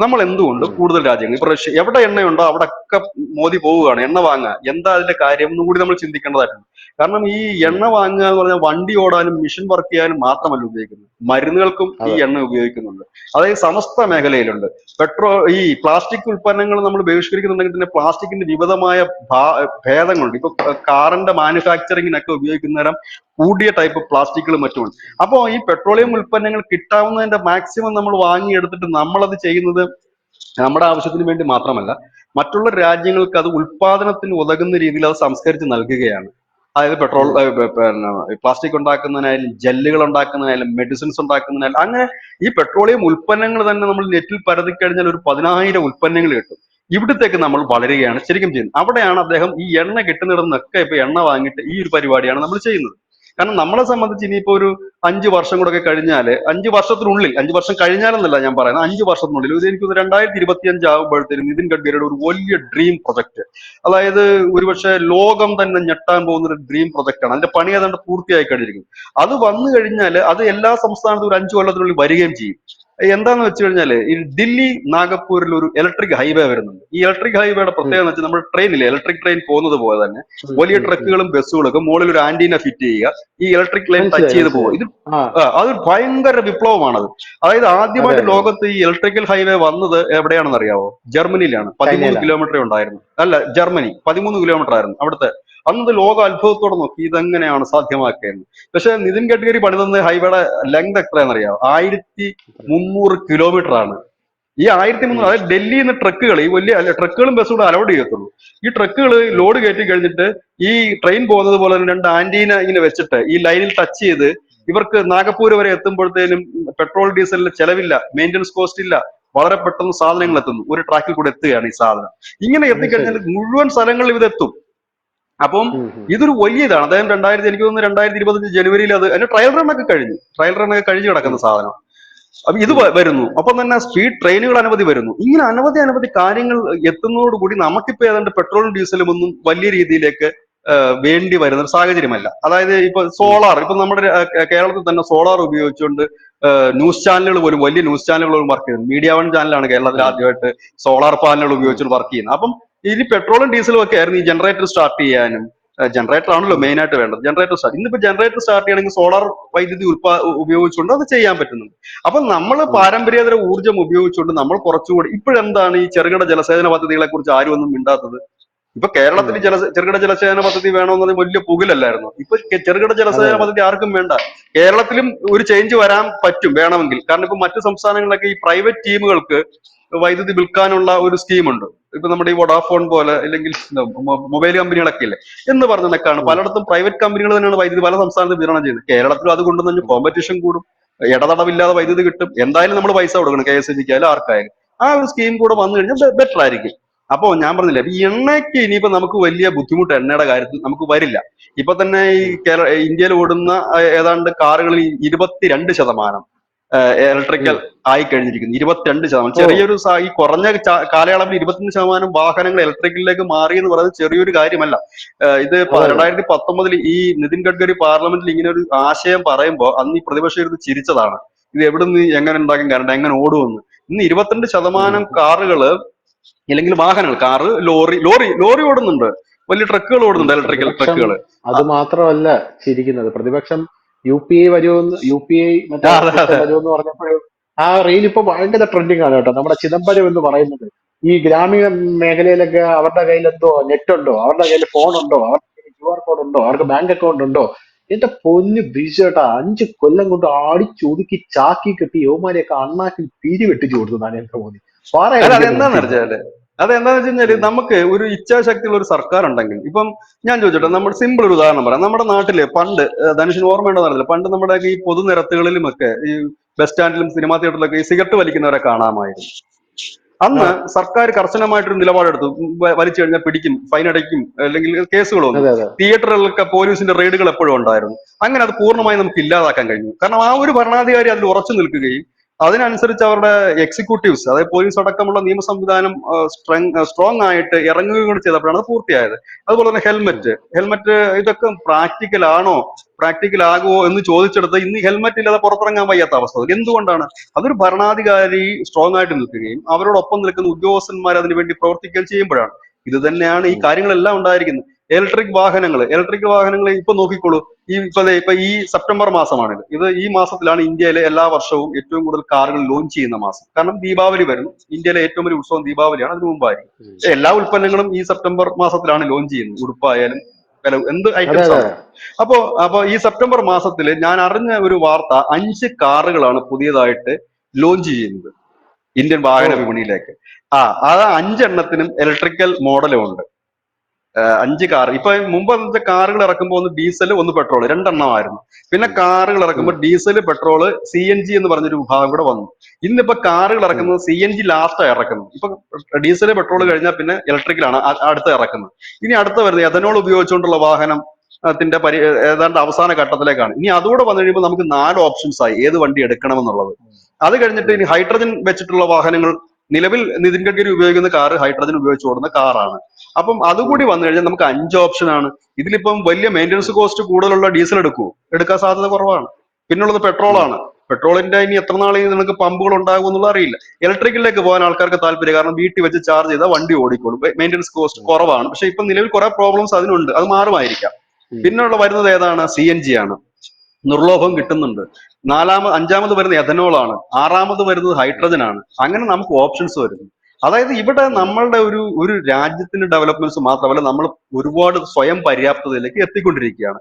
നമ്മൾ എന്തുകൊണ്ട് ഉം. കൂടുതൽ രാജ്യങ്ങൾ, ഇപ്പൊ റഷ്യ, എവിടെ എണ്ണയുണ്ടോ അവിടെയൊക്കെ മോദി പോവുകയാണ് എണ്ണ വാങ്ങുക. എന്താ അതിന്റെ കാര്യം എന്നും കൂടി നമ്മൾ ചിന്തിക്കേണ്ടതായിട്ടുണ്ട്. കാരണം ഈ ഉം. എണ്ണ വാങ്ങുക എന്ന് പറഞ്ഞാൽ വണ്ടി ഓടാനും മിഷൻ വർക്ക് ചെയ്യാനും മാത്രമല്ല ഉപയോഗിക്കുന്നത്, മരുന്നുകൾക്കും ഈ അതെ. എണ്ണ ഉപയോഗിക്കുന്നുണ്ട്. അതായത് സമസ്ത മേഖലയിലുണ്ട്. ഈ പ്ലാസ്റ്റിക് ഉൽപ്പന്നങ്ങൾ നമ്മൾ ബഹിഷ്കരിക്കുന്നുണ്ടെങ്കിൽ തന്നെ പ്ലാസ്റ്റിക്കിന്റെ വിവിധമായ ഭേദങ്ങളുണ്ട്. ഇപ്പൊ കാറിന്റെ മാനുഫാക്ചറിങ്ങിനൊക്കെ ഉപയോഗിക്കുന്ന തരം കൂടിയ ടൈപ്പ് പ്ലാസ്റ്റിക്കുകളും മറ്റുമുണ്ട്. അപ്പോൾ ഈ പെട്രോളിയം ഉം. ഉൽപ്പന്നങ്ങൾ കിട്ടാവുന്നതിന്റെ മാക്സിമം നമ്മൾ വാങ്ങിയെടുത്തിട്ട് നമ്മളത് ചെയ്യുന്നത് നമ്മുടെ ആവശ്യത്തിന് വേണ്ടി മാത്രമല്ല, മറ്റുള്ള രാജ്യങ്ങൾക്ക് അത് ഉൽപാദനത്തിന് ഉതകുന്ന രീതിയിൽ അത് സംസ്കരിച്ച് നൽകുകയാണ്. അതായത് പെട്രോൾ, ഉം. പിന്നെ പ്ലാസ്റ്റിക് ഉണ്ടാക്കുന്നതിനായാലും ജെല്ലുകൾ ഉണ്ടാക്കുന്നതിനായാലും മെഡിസിൻസ് ഉണ്ടാക്കുന്നതിനായാലും, അങ്ങനെ ഈ പെട്രോളിയം ഉൽപ്പന്നങ്ങൾ തന്നെ നമ്മൾ നെറ്റിൽ പരതി കഴിഞ്ഞാൽ ഒരു 10,000 ഉൽപ്പന്നങ്ങൾ കിട്ടും. ഇവിടത്തേക്ക് നമ്മൾ വളരുകയാണ് ശരിക്കും ചെയ്യുന്നത്. അവിടെയാണ് അദ്ദേഹം ഈ എണ്ണ കിട്ടുന്നിടന്നൊക്കെ ഇപ്പൊ എണ്ണ വാങ്ങിയിട്ട് ഈ ഒരു പരിപാടിയാണ് നമ്മൾ ചെയ്യുന്നത്. കാരണം നമ്മളെ സംബന്ധിച്ച് ഇനിയിപ്പോ ഒരു 5 വർഷം കൂടെ ഒക്കെ കഴിഞ്ഞാല്, 5 വർഷത്തിനുള്ളിൽ, 5 വർഷം കഴിഞ്ഞാലെന്നല്ല ഞാൻ പറയുന്നത്, 5 വർഷത്തിനുള്ളിൽ, ഇത് എനിക്ക് 2025 ആകുമ്പോഴത്തേനും നിതിൻ ഗഡ്കരിയുടെ ഒരു വലിയ ഡ്രീം പ്രൊജക്ട്, അതായത് ഒരുപക്ഷെ ലോകം തന്നെ ഞെട്ടാൻ പോകുന്ന ഒരു ഡ്രീം പ്രൊജക്ട് ആണ്. അതിന്റെ പണി ഏതാണ്ട് പൂർത്തിയായി കഴിഞ്ഞിരിക്കും. അത് വന്നു കഴിഞ്ഞാൽ അത് എല്ലാ സംസ്ഥാനത്തും ഒരു 5 കൊല്ലത്തിനുള്ളിൽ വരികയും ചെയ്യും. എന്താന്ന് വെച്ച് കഴിഞ്ഞാല് ഈ ദില്ലി നാഗപ്പൂരിൽ ഒരു ഇലക്ട്രിക് ഹൈവേ വരുന്നുണ്ട്. ഈ ഇലക്ട്രിക് ഹൈവേയുടെ ഉം. പ്രത്യേകത എന്ന് വെച്ചാൽ നമ്മുടെ ട്രെയിനില്ലേ, ഇലക്ട്രിക് ട്രെയിൻ പോകുന്നത് പോലെ തന്നെ ഉം. വലിയ ഉം. ഉം. ട്രക്കുകളും ബസ്സുകളൊക്കെ മുകളിൽ ഒരു ആന്റീന ഫിറ്റ് ചെയ്യുക, ഈ ഇലക്ട്രിക് ലൈൻ ടച്ച് മനസ്സിലായി ചെയ്ത് പോവുക. മനസ്സിലായി. ഇത് ആ. അത് ഭയങ്കര വിപ്ലവമാണത്. അതായത് അതെ ആദ്യമായിട്ട് അതെ അതെ. ലോകത്ത് ഈ ഇലക്ട്രിക്കൽ ഹൈവേ വന്നത് എവിടെയാണെന്ന് അറിയാവോ? ജർമ്മനിയിലാണ്. 13 ചൈനയിലാണ്. കിലോമീറ്റർ ഉണ്ടായിരുന്നു. അല്ല, ജർമ്മനി 13 കിലോമീറ്റർ ആയിരുന്നു അവിടുത്തെ. അന്നത് ലോക അത്ഭുതത്തോടെ നോക്കി ഇതെങ്ങനെയാണ് സാധ്യമാക്കിയത്. പക്ഷെ നിതിൻ ഗഡ്കരി പണിതന്ന ഹൈവേയുടെ ലെങ്ത് എത്രയാണെന്നറിയാവോ? 1300 കിലോമീറ്റർ ആണ്. ഈ 1300, ഉം. അതായത് ഡൽഹിയിൽ നിന്ന് ട്രക്കുകൾ, ഈ വലിയ ട്രക്കുകളും ബസ്സും കൂടെ അലൗഡ് ചെയ്യത്തുള്ളൂ. ഈ ട്രക്കുകൾ ഉം. ലോഡ് കയറ്റി കഴിഞ്ഞിട്ട് ഈ ട്രെയിൻ പോകുന്നത് പോലെ തന്നെ 2 ആന്റീന ഇങ്ങനെ വെച്ചിട്ട് ഈ ലൈനിൽ ടച്ച് ചെയ്ത് ഇവർക്ക് നാഗപ്പൂർ വരെ എത്തുമ്പോഴത്തേനും പെട്രോൾ ഡീസലിന് ചെലവില്ല, മെയിൻ്റനൻസ് കോസ്റ്റ് ഇല്ല, വളരെ പെട്ടെന്ന് ഉം. സാധനങ്ങൾ എത്തുന്നു. ഒരു ട്രാക്കിൽ കൂടെ എത്തുകയാണ് ഈ സാധനം. ഇങ്ങനെ അത് ശരി. എത്തിക്കഴിഞ്ഞാൽ മുഴുവൻ സ്ഥലങ്ങളിൽ ഇതെത്തും. അപ്പം ഉം. ഉം. ഇതൊരു വലിയ ഇതാണ്. അദ്ദേഹം എനിക്ക് തോന്നുന്നു 2025 ജനുവരിയിൽ അത് അതിന്റെ ട്രയൽ റൺ ഒക്കെ കഴിഞ്ഞു. ട്രയൽ റൺ ഒക്കെ കഴിഞ്ഞ് കിടക്കുന്ന ഉം. സാധനം. അപ്പൊ ഇത് വരുന്നു. ഒപ്പം തന്നെ സ്പീഡ് ട്രെയിനുകൾ അനവധി വരുന്നു. ഇങ്ങനെ അനവധി അനവധി കാര്യങ്ങൾ എത്തുന്നതോടുകൂടി നമുക്കിപ്പോ ഏതാണ്ട് പെട്രോളും ഡീസലും ഒന്നും വലിയ രീതിയിലേക്ക് വേണ്ടി വരുന്ന ഒരു സാഹചര്യമല്ല. അതായത് ഇപ്പൊ ഉം. സോളാർ, ഇപ്പൊ നമ്മുടെ കേരളത്തിൽ തന്നെ സോളാർ ഉപയോഗിച്ചുകൊണ്ട് ന്യൂസ് ചാനലുകൾ പോലും, വലിയ ന്യൂസ് ചാനലുകൾ പോലും വർക്ക് ചെയ്യുന്നത്. മീഡിയ വൺ ചാനലാണ് കേരളത്തിൽ അതെ. ആദ്യമായിട്ട് സോളാർ പാനലുകൾ ഉം. ഉപയോഗിച്ചുകൊണ്ട് വർക്ക് ചെയ്യുന്നത്. അപ്പം ഇനി പെട്രോളും ഡീസലും ഒക്കെ ആയിരുന്നു ഈ ജനറേറ്റർ സ്റ്റാർട്ട് ചെയ്യാനും. ജനറേറ്റർ ആണല്ലോ ഉം. മെയിൻ ആയിട്ട് വേണ്ടത്. ജനറേറ്റർ സ്റ്റാർട്ട്, ഇന്നിപ്പോ ജനറേറ്റർ സ്റ്റാർട്ട് ചെയ്യണമെങ്കിൽ സോളാർ വൈദ്യുതി ഉപയോഗിച്ചുകൊണ്ട് അത് ചെയ്യാൻ പറ്റുന്നുണ്ട്. അപ്പൊ നമ്മൾ ഉം. പാരമ്പര്യേതര ഊർജ്ജം ഉപയോഗിച്ചുകൊണ്ട് നമ്മൾ കുറച്ചുകൂടി ഇപ്പോഴെന്താണ് ഈ ചെറുകിട ജലസേചന പദ്ധതികളെ കുറിച്ച് ആരും ഒന്നും മിണ്ടാത്തത്? ഇപ്പൊ കേരളത്തിൽ ഉം. ചെറുകിട ജലസേചന പദ്ധതി വേണമെന്നത് വലിയ പുകിലല്ലായിരുന്നു. ഇപ്പൊ ചെറുകിട അതെ ജലസേചന അതെ. പദ്ധതി ആർക്കും വേണ്ട. കേരളത്തിലും ഒരു ചേഞ്ച് വരാൻ പറ്റും വേണമെങ്കിൽ. കാരണം ഇപ്പൊ മറ്റു സംസ്ഥാനങ്ങളിലൊക്കെ ഈ പ്രൈവറ്റ് ടീമുകൾക്ക് വൈദ്യുതി വിൽക്കാനുള്ള ഒരു സ്കീമുണ്ട്. ഇപ്പൊ നമ്മുടെ ഈ വൊഡാഫോൺ പോലെ, അല്ലെങ്കിൽ മൊബൈൽ കമ്പനികളൊക്കെ ഇല്ലേ എന്ന് പറഞ്ഞതൊക്കെയാണ്. ഉം. പലയിടത്തും പ്രൈവറ്റ് കമ്പനികൾ തന്നെയാണ് വൈദ്യുതി പല സംസ്ഥാനത്ത് വിതരണം ചെയ്യുന്നത്. കേരളത്തിലും അത് കൊണ്ടുവന്ന് ഉം. കോമ്പറ്റീഷൻ കൂടും, ഇടതടവില്ലാതെ വൈദ്യുതി കിട്ടും. എന്തായാലും നമ്മൾ പൈസ കൊടുക്കണം, KSEBിക്ക് ആയാലും ആർക്കായാലും. ആ ഒരു സ്കീം കൂടെ വന്നു കഴിഞ്ഞാൽ ബെറ്റർ ആയിരിക്കും. അപ്പോ ഞാൻ പറഞ്ഞില്ലേ, ഈ എണ്ണയ്ക്ക് ഇനിയിപ്പോ നമുക്ക് വലിയ ബുദ്ധിമുട്ട് എണ്ണയുടെ കാര്യത്തിൽ നമുക്ക് വരില്ല. ഇപ്പൊ തന്നെ ഈ ഉം. ഇന്ത്യയിൽ ഓടുന്ന ഏതാണ്ട് കാറുകളിൽ 22% ഇലക്ട്രിക്കൽ ഉം. ആയി കഴിഞ്ഞിരിക്കുന്നു. 22%. ഓ. ചെറിയൊരു ഈ കുറഞ്ഞ കാലയളവിൽ 25% വാഹനങ്ങൾ ഇലക്ട്രിക്കലിലേക്ക് മാറി എന്ന് പറയുന്നത് ചെറിയൊരു കാര്യമല്ല. ഇത് അതെ അതെ. 2019 ഈ നിതിൻ ഗഡ്കരി പാർലമെന്റിൽ ഇങ്ങനെ ഒരു ആശയം പറയുമ്പോൾ അന്ന് ഈ പ്രതിപക്ഷം ഇരുന്ന് ചിരിച്ചതാണ്. ഇത് എവിടെ നിന്ന് എങ്ങനെ ഉണ്ടാക്കും കറണ്ട്, എങ്ങനെ ഓടുമെന്ന്. ഇന്ന് 22% ഉം. കാറുകള്, അല്ലെങ്കിൽ വാഹനങ്ങൾ, കാറ്, ലോറി ഓടുന്നുണ്ട്, വലിയ ട്രക്കുകൾ ഉം. ഓടുന്നുണ്ട്, ഇലക്ട്രിക്കൽ പ്രതിപക്ഷം ട്രക്കുകൾ. അത് മാത്രമല്ല ചിരിക്കുന്നത്. പ്രതിപക്ഷം UPI വരുമെന്ന്, UPI മറ്റേ അതെ സിസ്റ്റം അതെ. വരുമെന്ന് പറഞ്ഞപ്പോഴും ആ റീൽ ഇപ്പൊ ഭയങ്കര ട്രെൻഡിങ് ആണ് കേട്ടോ. നമ്മുടെ ചിദംബരം എന്ന് പറയുന്നത് ഈ ഗ്രാമീണ മേഖലയിലൊക്കെ അവരുടെ കയ്യിൽ എന്തോ നെറ്റ് ഉണ്ടോ, അവരുടെ കയ്യിൽ ഫോൺ ഉണ്ടോ, അവരുടെ കയ്യിൽ QR കോഡ് ഉണ്ടോ, അവർക്ക് ബാങ്ക് അക്കൗണ്ട് ഉണ്ടോ? എന്റെ പൊന്ന് ബിജുട്ടാ, 5 കൊല്ലം കൊണ്ട് അടിച്ചൊതുക്കി ചാക്കി കെട്ടി യവന്മാരെയൊക്കെ അണ്ണാക്കിൽ പിരി വെട്ടിച്ചു കൊടുത്തു നരേന്ദ്രമോദി. പറയാൻ അല്ല, എനിക്കൊന്നും അതെന്താന്ന് വൃത്തിയില്ല. വെച്ചാല് അതെന്താന്ന് വെച്ച് കഴിഞ്ഞാല്, ഉം. നമുക്ക് ഒരു ഇച്ഛാശക്തിയുള്ള ഒരു സർക്കാർ ഉണ്ടെങ്കിൽ, ഇപ്പം ഞാൻ ചോദിച്ചോട്ടെ, ഉം. നമ്മൾ സിമ്പിൾ ഒരു ഉദാഹരണം പറയാം. നമ്മുടെ നാട്ടില് പണ്ട്, ധനുഷിന് ഓർമ്മയുണ്ടോ അറിയില്ല, പണ്ട് നമ്മുടെ ഈ പൊതുനിരത്തുകളിലുമൊക്കെ, ഈ ബസ് സ്റ്റാൻഡിലും സിനിമാ തിയേറ്ററിലൊക്കെ ഈ സിഗരറ്റ് വലിക്കുന്നവരെ കാണാമായിരുന്നു. ആ. അന്ന് സർക്കാർ കർശനമായിട്ടൊരു നിലപാടെടുത്തു. വലിച്ചു കഴിഞ്ഞാൽ പിടിക്കും, ഫൈൻ അടയ്ക്കും, അല്ലെങ്കിൽ കേസുകൾ വന്നു. അതെ അതെ. തിയേറ്ററുകളിലൊക്കെ പോലീസിന്റെ റെയ്ഡുകൾ എപ്പോഴും ഉണ്ടായിരുന്നു. അങ്ങനെ അത് ഉം. പൂർണ്ണമായി നമുക്ക് ഇല്ലാതാക്കാൻ കഴിഞ്ഞു. കാരണം ആ ഒരു ഭരണാധികാരി അതിൽ ഉറച്ചു നിൽക്കുകയും അതിനനുസരിച്ച് അവരുടെ എക്സിക്യൂട്ടീവ്സ്, അതായത് പോലീസ് അടക്കമുള്ള നിയമ സംവിധാനം സ്ട്രോങ് ആയിട്ട് ഇറങ്ങുകയും കൂടി ചെയ്തപ്പോഴാണ് അത് പൂർത്തിയായത്. അതുപോലെ തന്നെ ഉം. ഹെൽമെറ്റ് ഇതൊക്കെ പ്രാക്ടിക്കൽ ആണോ, പ്രാക്ടിക്കൽ ആകുമോ എന്ന് ചോദിച്ചെടുത്ത് ഇന്ന് ഹെൽമെറ്റ് ഇല്ലാതെ പുറത്തിറങ്ങാൻ വയ്യാത്ത അവസ്ഥ. എന്തുകൊണ്ടാണ്? അതൊരു ഭരണാധികാരി സ്ട്രോങ് ആയിട്ട് നിൽക്കുകയും അവരോടൊപ്പം നിൽക്കുന്ന ഉദ്യോഗസ്ഥന്മാർ അതിനുവേണ്ടി പ്രവർത്തിക്കുകയും ചെയ്യുമ്പോഴാണ്. ഇത് തന്നെയാണ് ഈ ഉം. കാര്യങ്ങളെല്ലാം ഉണ്ടായിരിക്കുന്നത്. ഇലക്ട്രിക് വാഹനങ്ങൾ ഇപ്പൊ നോക്കിക്കോളൂ. ഇപ്പൊ ഈ സെപ്റ്റംബർ മാസമാണിത്. ഈ മാസത്തിലാണ് ഇന്ത്യയിലെ എല്ലാ വർഷവും ഏറ്റവും കൂടുതൽ കാറുകൾ ലോഞ്ച് ചെയ്യുന്ന മാസം. കാരണം ദീപാവലി വരുന്നു. ഇന്ത്യയിലെ ഏറ്റവും വലിയ ഉത്സവം ദീപാവലിയാണ്, അതിന് മുമ്പായിരിക്കും. ഉം. എല്ലാ ഉൽപ്പന്നങ്ങളും ഈ സെപ്റ്റംബർ മാസത്തിലാണ് ലോഞ്ച് ചെയ്യുന്നത്. ഉടുപ്പായാലും എന്ത് അതെ ഐറ്റംസ് അതെ. ആണ്. അപ്പോ ഈ സെപ്റ്റംബർ മാസത്തിൽ ഞാൻ അറിഞ്ഞ ഒരു വാർത്ത, 5 കാറുകളാണ് പുതിയതായിട്ട് ലോഞ്ച് ചെയ്യുന്നത് ഇന്ത്യൻ ഓ. വാഹന വിപണിയിലേക്ക്. അത് 5 എണ്ണത്തിനും ഇലക്ട്രിക്കൽ മോഡലും ഉണ്ട്. 5 കാർ. ഇപ്പൊ മുമ്പ് അന്നത്തെ കാറുകൾ ഇറക്കുമ്പോൾ ഒന്ന് ഡീസൽ, ഒന്ന് പെട്രോൾ, രണ്ടെണ്ണമായിരുന്നു. പിന്നെ ഉം. കാറുകൾ ഉം. ഇറക്കുമ്പോൾ ഡീസൽ, പെട്രോള്, CNG എന്ന് പറഞ്ഞൊരു വിഭാഗം കൂടെ വന്നു. ഇന്നിപ്പോ കാറുകൾ ഉം. ഇറക്കുന്നത് CNG ലാസ്റ്റ് ഇറക്കുന്നത്. ഇപ്പൊ ഡീസൽ, പെട്രോൾ ഉം. കഴിഞ്ഞാൽ പിന്നെ ഇലക്ട്രിക്കലാണ് അടുത്ത ഇറക്കുന്നത്. ഇനി അടുത്ത വരുന്നത് എഥനോൾ ഉപയോഗിച്ചുകൊണ്ടുള്ള വാഹനം ത്തിന്റെ ഏതാണ്ട് അവസാന ഘട്ടത്തിലേക്കാണ്. ഇനി അതുകൂടെ വന്നു കഴിയുമ്പോൾ നമുക്ക് 4 ഓപ്ഷൻസ് ആയി ഏത് വണ്ടി എടുക്കണമെന്നുള്ളത്. അത് കഴിഞ്ഞിട്ട് ഉം. ഇനി ഹൈഡ്രജൻ വെച്ചിട്ടുള്ള വാഹനങ്ങൾ. നിലവിൽ നിതിൻ ഗഡ്കരി ഉപയോഗിക്കുന്ന കാറ് ഹൈഡ്രജൻ ഉപയോഗിച്ച് ഓടുന്ന കാറാണ്. അപ്പം ഉം. അതുകൂടി വന്നു കഴിഞ്ഞാൽ നമുക്ക് 5 ഓപ്ഷനാണ്. ഇതിലിപ്പം വലിയ മെയിൻ്റനൻസ് ഉം. കോസ്റ്റ് കൂടുതലുള്ള ഡീസൽ എടുക്കൂ? എടുക്കാൻ സാധ്യത കുറവാണ്. പിന്നുള്ളത് ഉം. പെട്രോളാണ്. പെട്രോളിന്റെ ഇനി എത്ര നാൾ നിങ്ങൾക്ക് പമ്പുകൾ ഉണ്ടാകും എന്നുള്ള അറിയില്ല. ഇലക്ട്രിക്കലിലേക്ക് പോകാൻ ആൾക്കാർക്ക് താല്പര്യം, കാരണം വീട്ടിൽ വെച്ച് ചാർജ് ചെയ്താൽ വണ്ടി ഓടിക്കോളും, മെയിൻ്റനൻസ് കോസ്റ്റ് ഉം. കുറവാണ്. പക്ഷെ ഇപ്പം നിലവിൽ കുറെ പ്രോബ്ലംസ് അതിനുണ്ട്, അത് മാറുമായിരിക്കാം. ഉം. പിന്നുള്ള വരുന്നത് ഏതാണ്? CNG ആണ്. നിർലോഭം ഉം. കിട്ടുന്നുണ്ട്. അഞ്ചാമത് വരുന്നത് എഥനോൾ ആണ്. ആറാമത് വരുന്നത് ഹൈഡ്രജൻ ആണ്. അങ്ങനെ നമുക്ക് ഓപ്ഷൻസ് വരുന്നു. അതായത് ഇവിടെ ഉം. നമ്മളുടെ ഒരു രാജ്യത്തിന്റെ ഡെവലപ്മെന്റ്സ് മാത്രമല്ല, നമ്മൾ ഒരുപാട് സ്വയം പര്യാപ്തതയിലേക്ക് എത്തിക്കൊണ്ടിരിക്കുകയാണ്.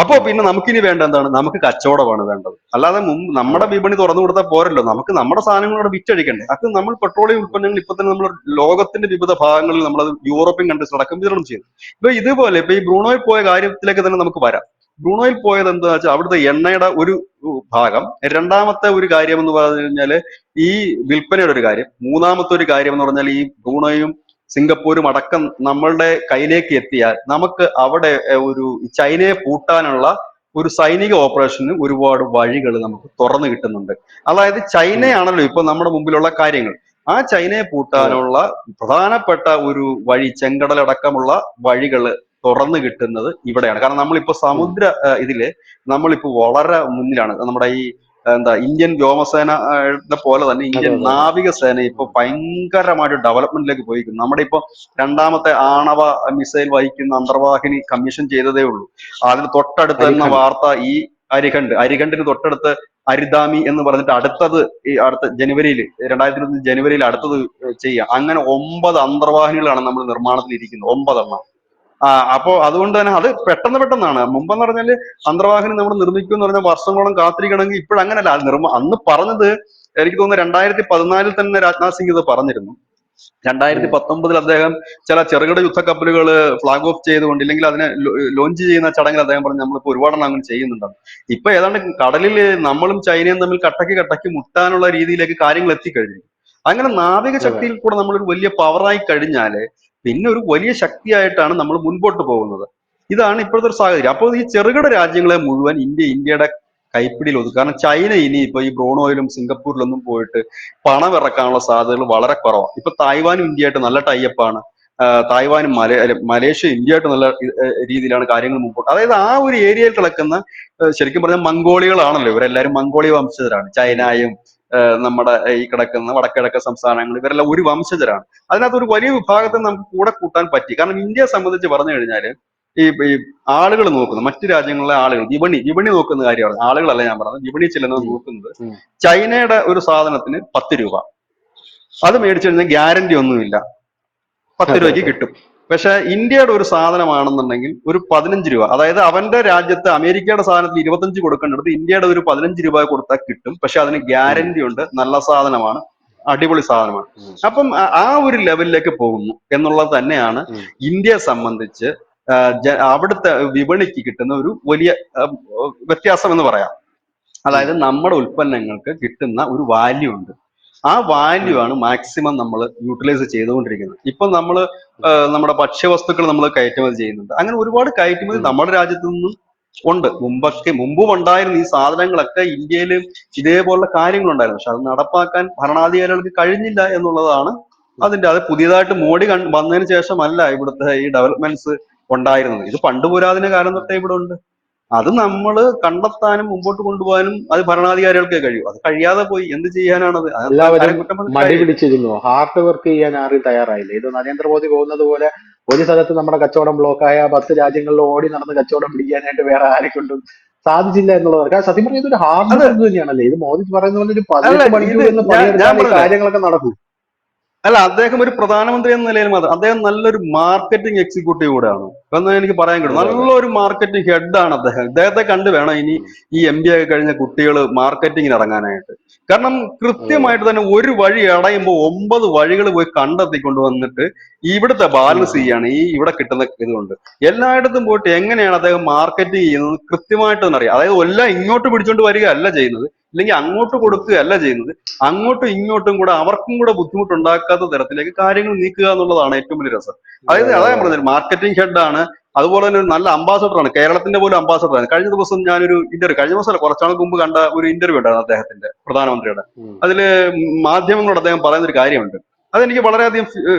അപ്പോ ഉം. പിന്നെ നമുക്കിനി വേണ്ട എന്താണ്? നമുക്ക് കച്ചവടമാണ് വേണ്ടത്. അല്ലാതെ നമ്മുടെ അതെ. വിപണി തുറന്നു കൊടുത്താൽ പോരല്ലോ. നമുക്ക് നമ്മുടെ സാധനങ്ങളോട് വിറ്റഴിക്കണ്ടേ. അത് നമ്മൾ പെട്രോളിയം ഉം. ഉൽപ്പന്നങ്ങൾ ഇപ്പൊ തന്നെ നമ്മൾ ലോകത്തിന്റെ വിവിധ ഭാഗങ്ങളിൽ നമ്മളത് യൂറോപ്യൻ കൺട്രീസ് അടക്കം വിതരണം ചെയ്യുന്നു. ഇപ്പൊ ഇതുപോലെ ഇപ്പൊ ഈ ബ്രൂണോയിൽ പോയ കാര്യത്തിലേക്ക് തന്നെ നമുക്ക് വരാം. ബ്രൂണോയിൽ പോയത് എന്താ വെച്ചാൽ അവിടുത്തെ എണ്ണയുടെ ഒരു ഭാഗം. രണ്ടാമത്തെ ഒരു കാര്യം എന്ന് പറഞ്ഞു കഴിഞ്ഞാല് ഈ വിൽപ്പനയുടെ ഒരു കാര്യം. മൂന്നാമത്തെ ഒരു കാര്യം എന്ന് പറഞ്ഞാൽ ഈ ബ്രൂണോയും സിംഗപ്പൂരും അടക്കം നമ്മളുടെ കയ്യിലേക്ക് എത്തിയാൽ നമുക്ക് അവിടെ ഒരു ചൈനയെ പൂട്ടാനുള്ള ഒരു സൈനിക ഓപ്പറേഷന് ഒരുപാട് വഴികൾ നമുക്ക് തുറന്നു കിട്ടുന്നുണ്ട്. അതായത് ഉം. ചൈനയാണല്ലോ ഇപ്പൊ നമ്മുടെ മുമ്പിലുള്ള കാര്യങ്ങൾ. ആ ചൈനയെ അതെ. പൂട്ടാനുള്ള പ്രധാനപ്പെട്ട ഒരു വഴി, ചെങ്കടലടക്കമുള്ള വഴികൾ തുറന്നു കിട്ടുന്നത് ഇവിടെയാണ്. കാരണം നമ്മളിപ്പോ ഉം. സമുദ്ര ഇതില് നമ്മളിപ്പോ വളരെ മുന്നിലാണ്. നമ്മുടെ ഈ എന്താ ഇന്ത്യൻ വ്യോമസേന പോലെ തന്നെ അതെ ഇന്ത്യൻ അതെ അതെ. നാവികസേന ഇപ്പൊ ഉം. ഭയങ്കരമായിട്ട് ഡെവലപ്മെന്റിലേക്ക് പോയിരിക്കുന്നു. നമ്മുടെ ഇപ്പൊ രണ്ടാമത്തെ ആണവ മിസൈൽ വഹിക്കുന്ന അന്തർവാഹിനി കമ്മീഷൻ ചെയ്തതേ ഉള്ളൂ. അതിന് തൊട്ടടുത്ത് തന്നെ അരിഖണ്ട്. വാർത്ത ഈ അരിഖണ്ടിന് തൊട്ടടുത്ത് അരിദാമി എന്ന് പറഞ്ഞിട്ട് അടുത്തത് ഈ അടുത്ത ജനുവരിയിൽ 2021 ജനുവരിയിൽ അടുത്തത് ചെയ്യാം. അങ്ങനെ 9 അന്തർവാഹിനികളാണ് നമ്മൾ നിർമ്മാണത്തിൽ ഇരിക്കുന്നത്, 9 എണ്ണം. അപ്പോ അതുകൊണ്ട് തന്നെ അത് പെട്ടെന്ന് പെട്ടെന്നാണ്. മുമ്പെന്ന് പറഞ്ഞാല് അന്തർവാഹിനി നമ്മൾ നിർമ്മിക്കും എന്ന് പറഞ്ഞാൽ വർഷങ്ങളോളം കാത്തിരിക്കണമെങ്കിൽ ഇപ്പോഴങ്ങനല്ല. അന്ന് പറഞ്ഞത് എനിക്ക് തോന്നുന്നു 2014 തന്നെ രാജ്നാഥ് സിംഗ് ഇത് പറഞ്ഞിരുന്നു. ഉം. 2019 അദ്ദേഹം ചില ചെറുകിട യുദ്ധക്കപ്പലുകൾ ഫ്ലാഗ് ഓഫ് ചെയ്തുകൊണ്ട്, ഇല്ലെങ്കിൽ അതിനെ ലോഞ്ച് ചെയ്യുന്ന ചടങ്ങിൽ അദ്ദേഹം പറഞ്ഞു നമ്മളിപ്പോ ഒരുപാടെണ്ണം അങ്ങനെ ചെയ്യുന്നുണ്ടെന്ന്. ഇപ്പൊ ഏതാണ്ട് കടലിൽ നമ്മളും ചൈനയും തമ്മിൽ കട്ടക്ക് കട്ടക്ക് മുട്ടാനുള്ള രീതിയിലേക്ക് കാര്യങ്ങൾ എത്തിക്കഴിഞ്ഞു. അങ്ങനെ നാവിക അതെ. ശക്തിയിൽ കൂടെ നമ്മളൊരു വലിയ പവറായി കഴിഞ്ഞാല് പിന്നെ ഒരു വലിയ ശക്തിയായിട്ടാണ് നമ്മൾ മുൻപോട്ട് പോകുന്നത്. ഇതാണ് ഇപ്പോഴത്തെ ഒരു സാഹചര്യം. അപ്പോൾ ഈ ചെറുകിട രാജ്യങ്ങളെ മുഴുവൻ ഇന്ത്യയുടെ കൈപ്പിടിയിൽ ഒതുക്കും. കാരണം ചൈന ഇനി ഇപ്പൊ ഈ ബ്രോണോയിലും സിംഗപ്പൂരിലൊന്നും പോയിട്ട് പണം ഇറക്കാനുള്ള സാധ്യതകൾ വളരെ കുറവാണ്. ഇപ്പൊ തായ്വാനും ഇന്ത്യയായിട്ട് നല്ല ടൈപ്പാണ്. തായ്വാനും മലേഷ്യ ഇന്ത്യയായിട്ട് നല്ല രീതിയിലാണ് കാര്യങ്ങൾ മുമ്പോട്ട്. അതായത് ആ ഒരു ഏരിയയിൽ കിടക്കുന്ന ശരിക്കും പറഞ്ഞാൽ മംഗോളികളാണല്ലോ ഇവരെല്ലാവരും. മംഗോളിയ വംശജരാണ് ഉം. ചൈനയും നമ്മുടെ ഈ കിടക്കുന്ന വടക്കിഴക്ക് സംസ്ഥാനങ്ങൾ, ഇവരെല്ലാം ഒരു വംശജരാണ്. അതിനകത്ത് ഒരു വലിയ വിഭാഗത്തെ നമുക്ക് കൂടെ കൂട്ടാൻ പറ്റി. കാരണം ഇന്ത്യയെ സംബന്ധിച്ച് പറഞ്ഞു കഴിഞ്ഞാല് ഈ ആളുകൾ നോക്കുന്നത്, മറ്റു രാജ്യങ്ങളിലെ ആളുകൾ വിപണി നോക്കുന്ന കാര്യമാണ്. ആളുകളല്ല ഞാൻ പറഞ്ഞത്, വിപണി ചെല്ലുന്നത് ഉം. നോക്കുന്നത്. ഉം. ചൈനയുടെ ഒരു സാധനത്തിന് 10 രൂപ, അത് മേടിച്ചു കഴിഞ്ഞാൽ ഗ്യാരണ്ടി ഒന്നുമില്ല, 10 അതെ രൂപയ്ക്ക് അതെ. കിട്ടും. പക്ഷെ ഇന്ത്യയുടെ ഒരു സാധനമാണെന്നുണ്ടെങ്കിൽ ഒരു 15 രൂപ, അതായത് അവന്റെ രാജ്യത്ത് അമേരിക്കയുടെ സാധനത്തിൽ 25 കൊടുക്കേണ്ടത് ഇന്ത്യയുടെ ഒരു 15 രൂപ കൊടുത്താൽ കിട്ടും. പക്ഷെ അതിന് ഉം. ഗ്യാരണ്ടി ഉണ്ട്, നല്ല സാധനമാണ്, അടിപൊളി സാധനമാണ്. ഉം. അപ്പം ആ ഒരു ലെവലിലേക്ക് പോകുന്നു എന്നുള്ളത് തന്നെയാണ് ഉം. ഇന്ത്യയെ സംബന്ധിച്ച് അവിടുത്തെ വിപണിക്ക് കിട്ടുന്ന ഒരു വലിയ വ്യത്യാസം എന്ന് പറയാം. ഉം. അതായത് നമ്മുടെ ഉൽപ്പന്നങ്ങൾക്ക് കിട്ടുന്ന ഒരു വാല്യൂ ഉണ്ട്. ആ വാല്യൂ ഉം. ആണ് മാക്സിമം നമ്മൾ യൂട്ടിലൈസ് ചെയ്തുകൊണ്ടിരിക്കുന്നത്. ഇപ്പൊ നമ്മൾ ഉം. നമ്മുടെ ഭക്ഷ്യവസ്തുക്കൾ നമ്മൾ കയറ്റുമതി ചെയ്യുന്നുണ്ട്. അങ്ങനെ ഒരുപാട് കയറ്റുമതി ഉം. നമ്മുടെ രാജ്യത്ത് നിന്നും ഉണ്ട്. മുമ്പും ഉണ്ടായിരുന്നു. ഈ സാധനങ്ങളൊക്കെ ഇന്ത്യയിൽ ഇതേപോലുള്ള കാര്യങ്ങളുണ്ടായിരുന്നു. പക്ഷെ അത് നടപ്പാക്കാൻ ഭരണാധികാരികൾക്ക് കഴിഞ്ഞില്ല എന്നുള്ളതാണ് ഉം. അത് പുതിയതായിട്ട് മോഡി വന്നതിന് ശേഷമല്ല ഇവിടുത്തെ ഈ ഡെവലപ്മെന്റ്സ് ഉണ്ടായിരുന്നത്. ഇത് പണ്ട് പുരാതന കാലം ഉം. തൊട്ടേ ഇവിടെ ഉണ്ട്. അത് നമ്മൾ കണ്ടെത്താനും മുമ്പോട്ട് കൊണ്ടുപോകാനും അത് ഭരണാധികാരികൾക്കേ കഴിയൂ. അത് കഴിയാതെ പോയി എന്ത് ചെയ്യാനാണത്? അതിനകത്ത് എല്ലാവരും ആരെയും കുറ്റം പറഞ്ഞിട്ട് മടി കാര്യമില്ല. പിടിച്ചിരുന്നു. ഹാർഡ് വർക്ക് ചെയ്യാൻ ആരും തയ്യാറായില്ല. ഇത് നരേന്ദ്രമോദി പോകുന്നത് പോലെ ഒരു സ്ഥലത്ത് നമ്മുടെ കച്ചവടം ബ്ലോക്കായ 10 രാജ്യങ്ങളിൽ ഓടി നടന്ന് കച്ചവടം പിടിക്കാനായിട്ട് വേറെ ആരെ കൊണ്ടും സാധിച്ചില്ല എന്നുള്ളതാണ്. കാരണം സത്യം പറഞ്ഞാൽ ഇതൊരു ഹാർഡ് അത് വർക്ക് തന്നെയാണല്ലേ. ഇത് മോദി പറയുന്ന പോലെ ഒരു അല്ല 18 മണിക്കൂർ ഇത് എന്ന് ഞാൻ പണിയെടുത്താൽ ഈ പറഞ്ഞില്ലേ, കാര്യങ്ങളൊക്കെ നടക്കൂ. അല്ല അദ്ദേഹം ഒരു പ്രധാനമന്ത്രി എന്ന നിലയിൽ മാത്രം, അദ്ദേഹം നല്ലൊരു മാർക്കറ്റിംഗ് എക്സിക്യൂട്ടീവ് കൂടെയാണ് എന്ന് എനിക്ക് പറയാൻ കഴിയും. അതെ അതെ. നല്ലൊരു മാർക്കറ്റിംഗ് ഹെഡാണ് അദ്ദേഹം. ഇദ്ദേഹത്തെ കണ്ട് വേണം ഇനി ഉം. ഈ MBA ഒക്കെ കഴിഞ്ഞ കുട്ടികൾ മാർക്കറ്റിങ്ങിന് ഇറങ്ങാനായിട്ട്. കാരണം അതെ അതെ. കൃത്യമായിട്ട് തന്നെ ഒരു വഴി അടയുമ്പോൾ 9 വഴികൾ പോയി കണ്ടെത്തിക്കൊണ്ട് വന്നിട്ട് ഇവിടുത്തെ ഉം. ബാലൻസ് ഉം. ചെയ്യാണ് ഈ ഇവിടെ കിട്ടുന്ന ഇതുകൊണ്ട്. എല്ലായിടത്തും പോയിട്ട് എങ്ങനെയാണ് അദ്ദേഹം മാർക്കറ്റിംഗ് ചെയ്യുന്നത് കൃത്യമായിട്ട് തന്നെ അറിയാം. അതായത് എല്ലാം ഇങ്ങോട്ട് പിടിച്ചോണ്ട് വരിക അല്ല ചെയ്യുന്നത്, ഇല്ലെങ്കിൽ അങ്ങോട്ട് ഉം. കൊടുക്കുകയല്ല ചെയ്യുന്നത്, അങ്ങോട്ടും ഇങ്ങോട്ടും കൂടെ അവർക്കും കൂടെ ബുദ്ധിമുട്ടുണ്ടാക്കാത്ത തരത്തിലേക്ക് കാര്യങ്ങൾ നീക്കുക എന്നുള്ളതാണ് ഏറ്റവും വലിയ രസം. അതെ അതായത് അതെ അതാ ഞാൻ അതെ അതെ. പറഞ്ഞത്, മാർക്കറ്റിംഗ് ഹെഡാണ്. അതുപോലെ തന്നെ ഒരു നല്ല അംബാസഡറാണ്, കേരളത്തിന്റെ പോലും അംബാസഡറാണ്. കഴിഞ്ഞ ദിവസം ഞാനൊരു ഇന്റർവ്യൂ, കഴിഞ്ഞ ദിവസം കുറച്ചാൾക്ക് മുമ്പ് കണ്ട ഒരു ഇന്റർവ്യൂ ഉണ്ടായിരുന്നു അദ്ദേഹത്തിന്റെ, പ്രധാനമന്ത്രിയുടെ. ഉം. അതില് മാധ്യമങ്ങളോട് അദ്ദേഹം പറയുന്ന ഒരു കാര്യമുണ്ട്. അതെനിക്ക് വളരെയധികം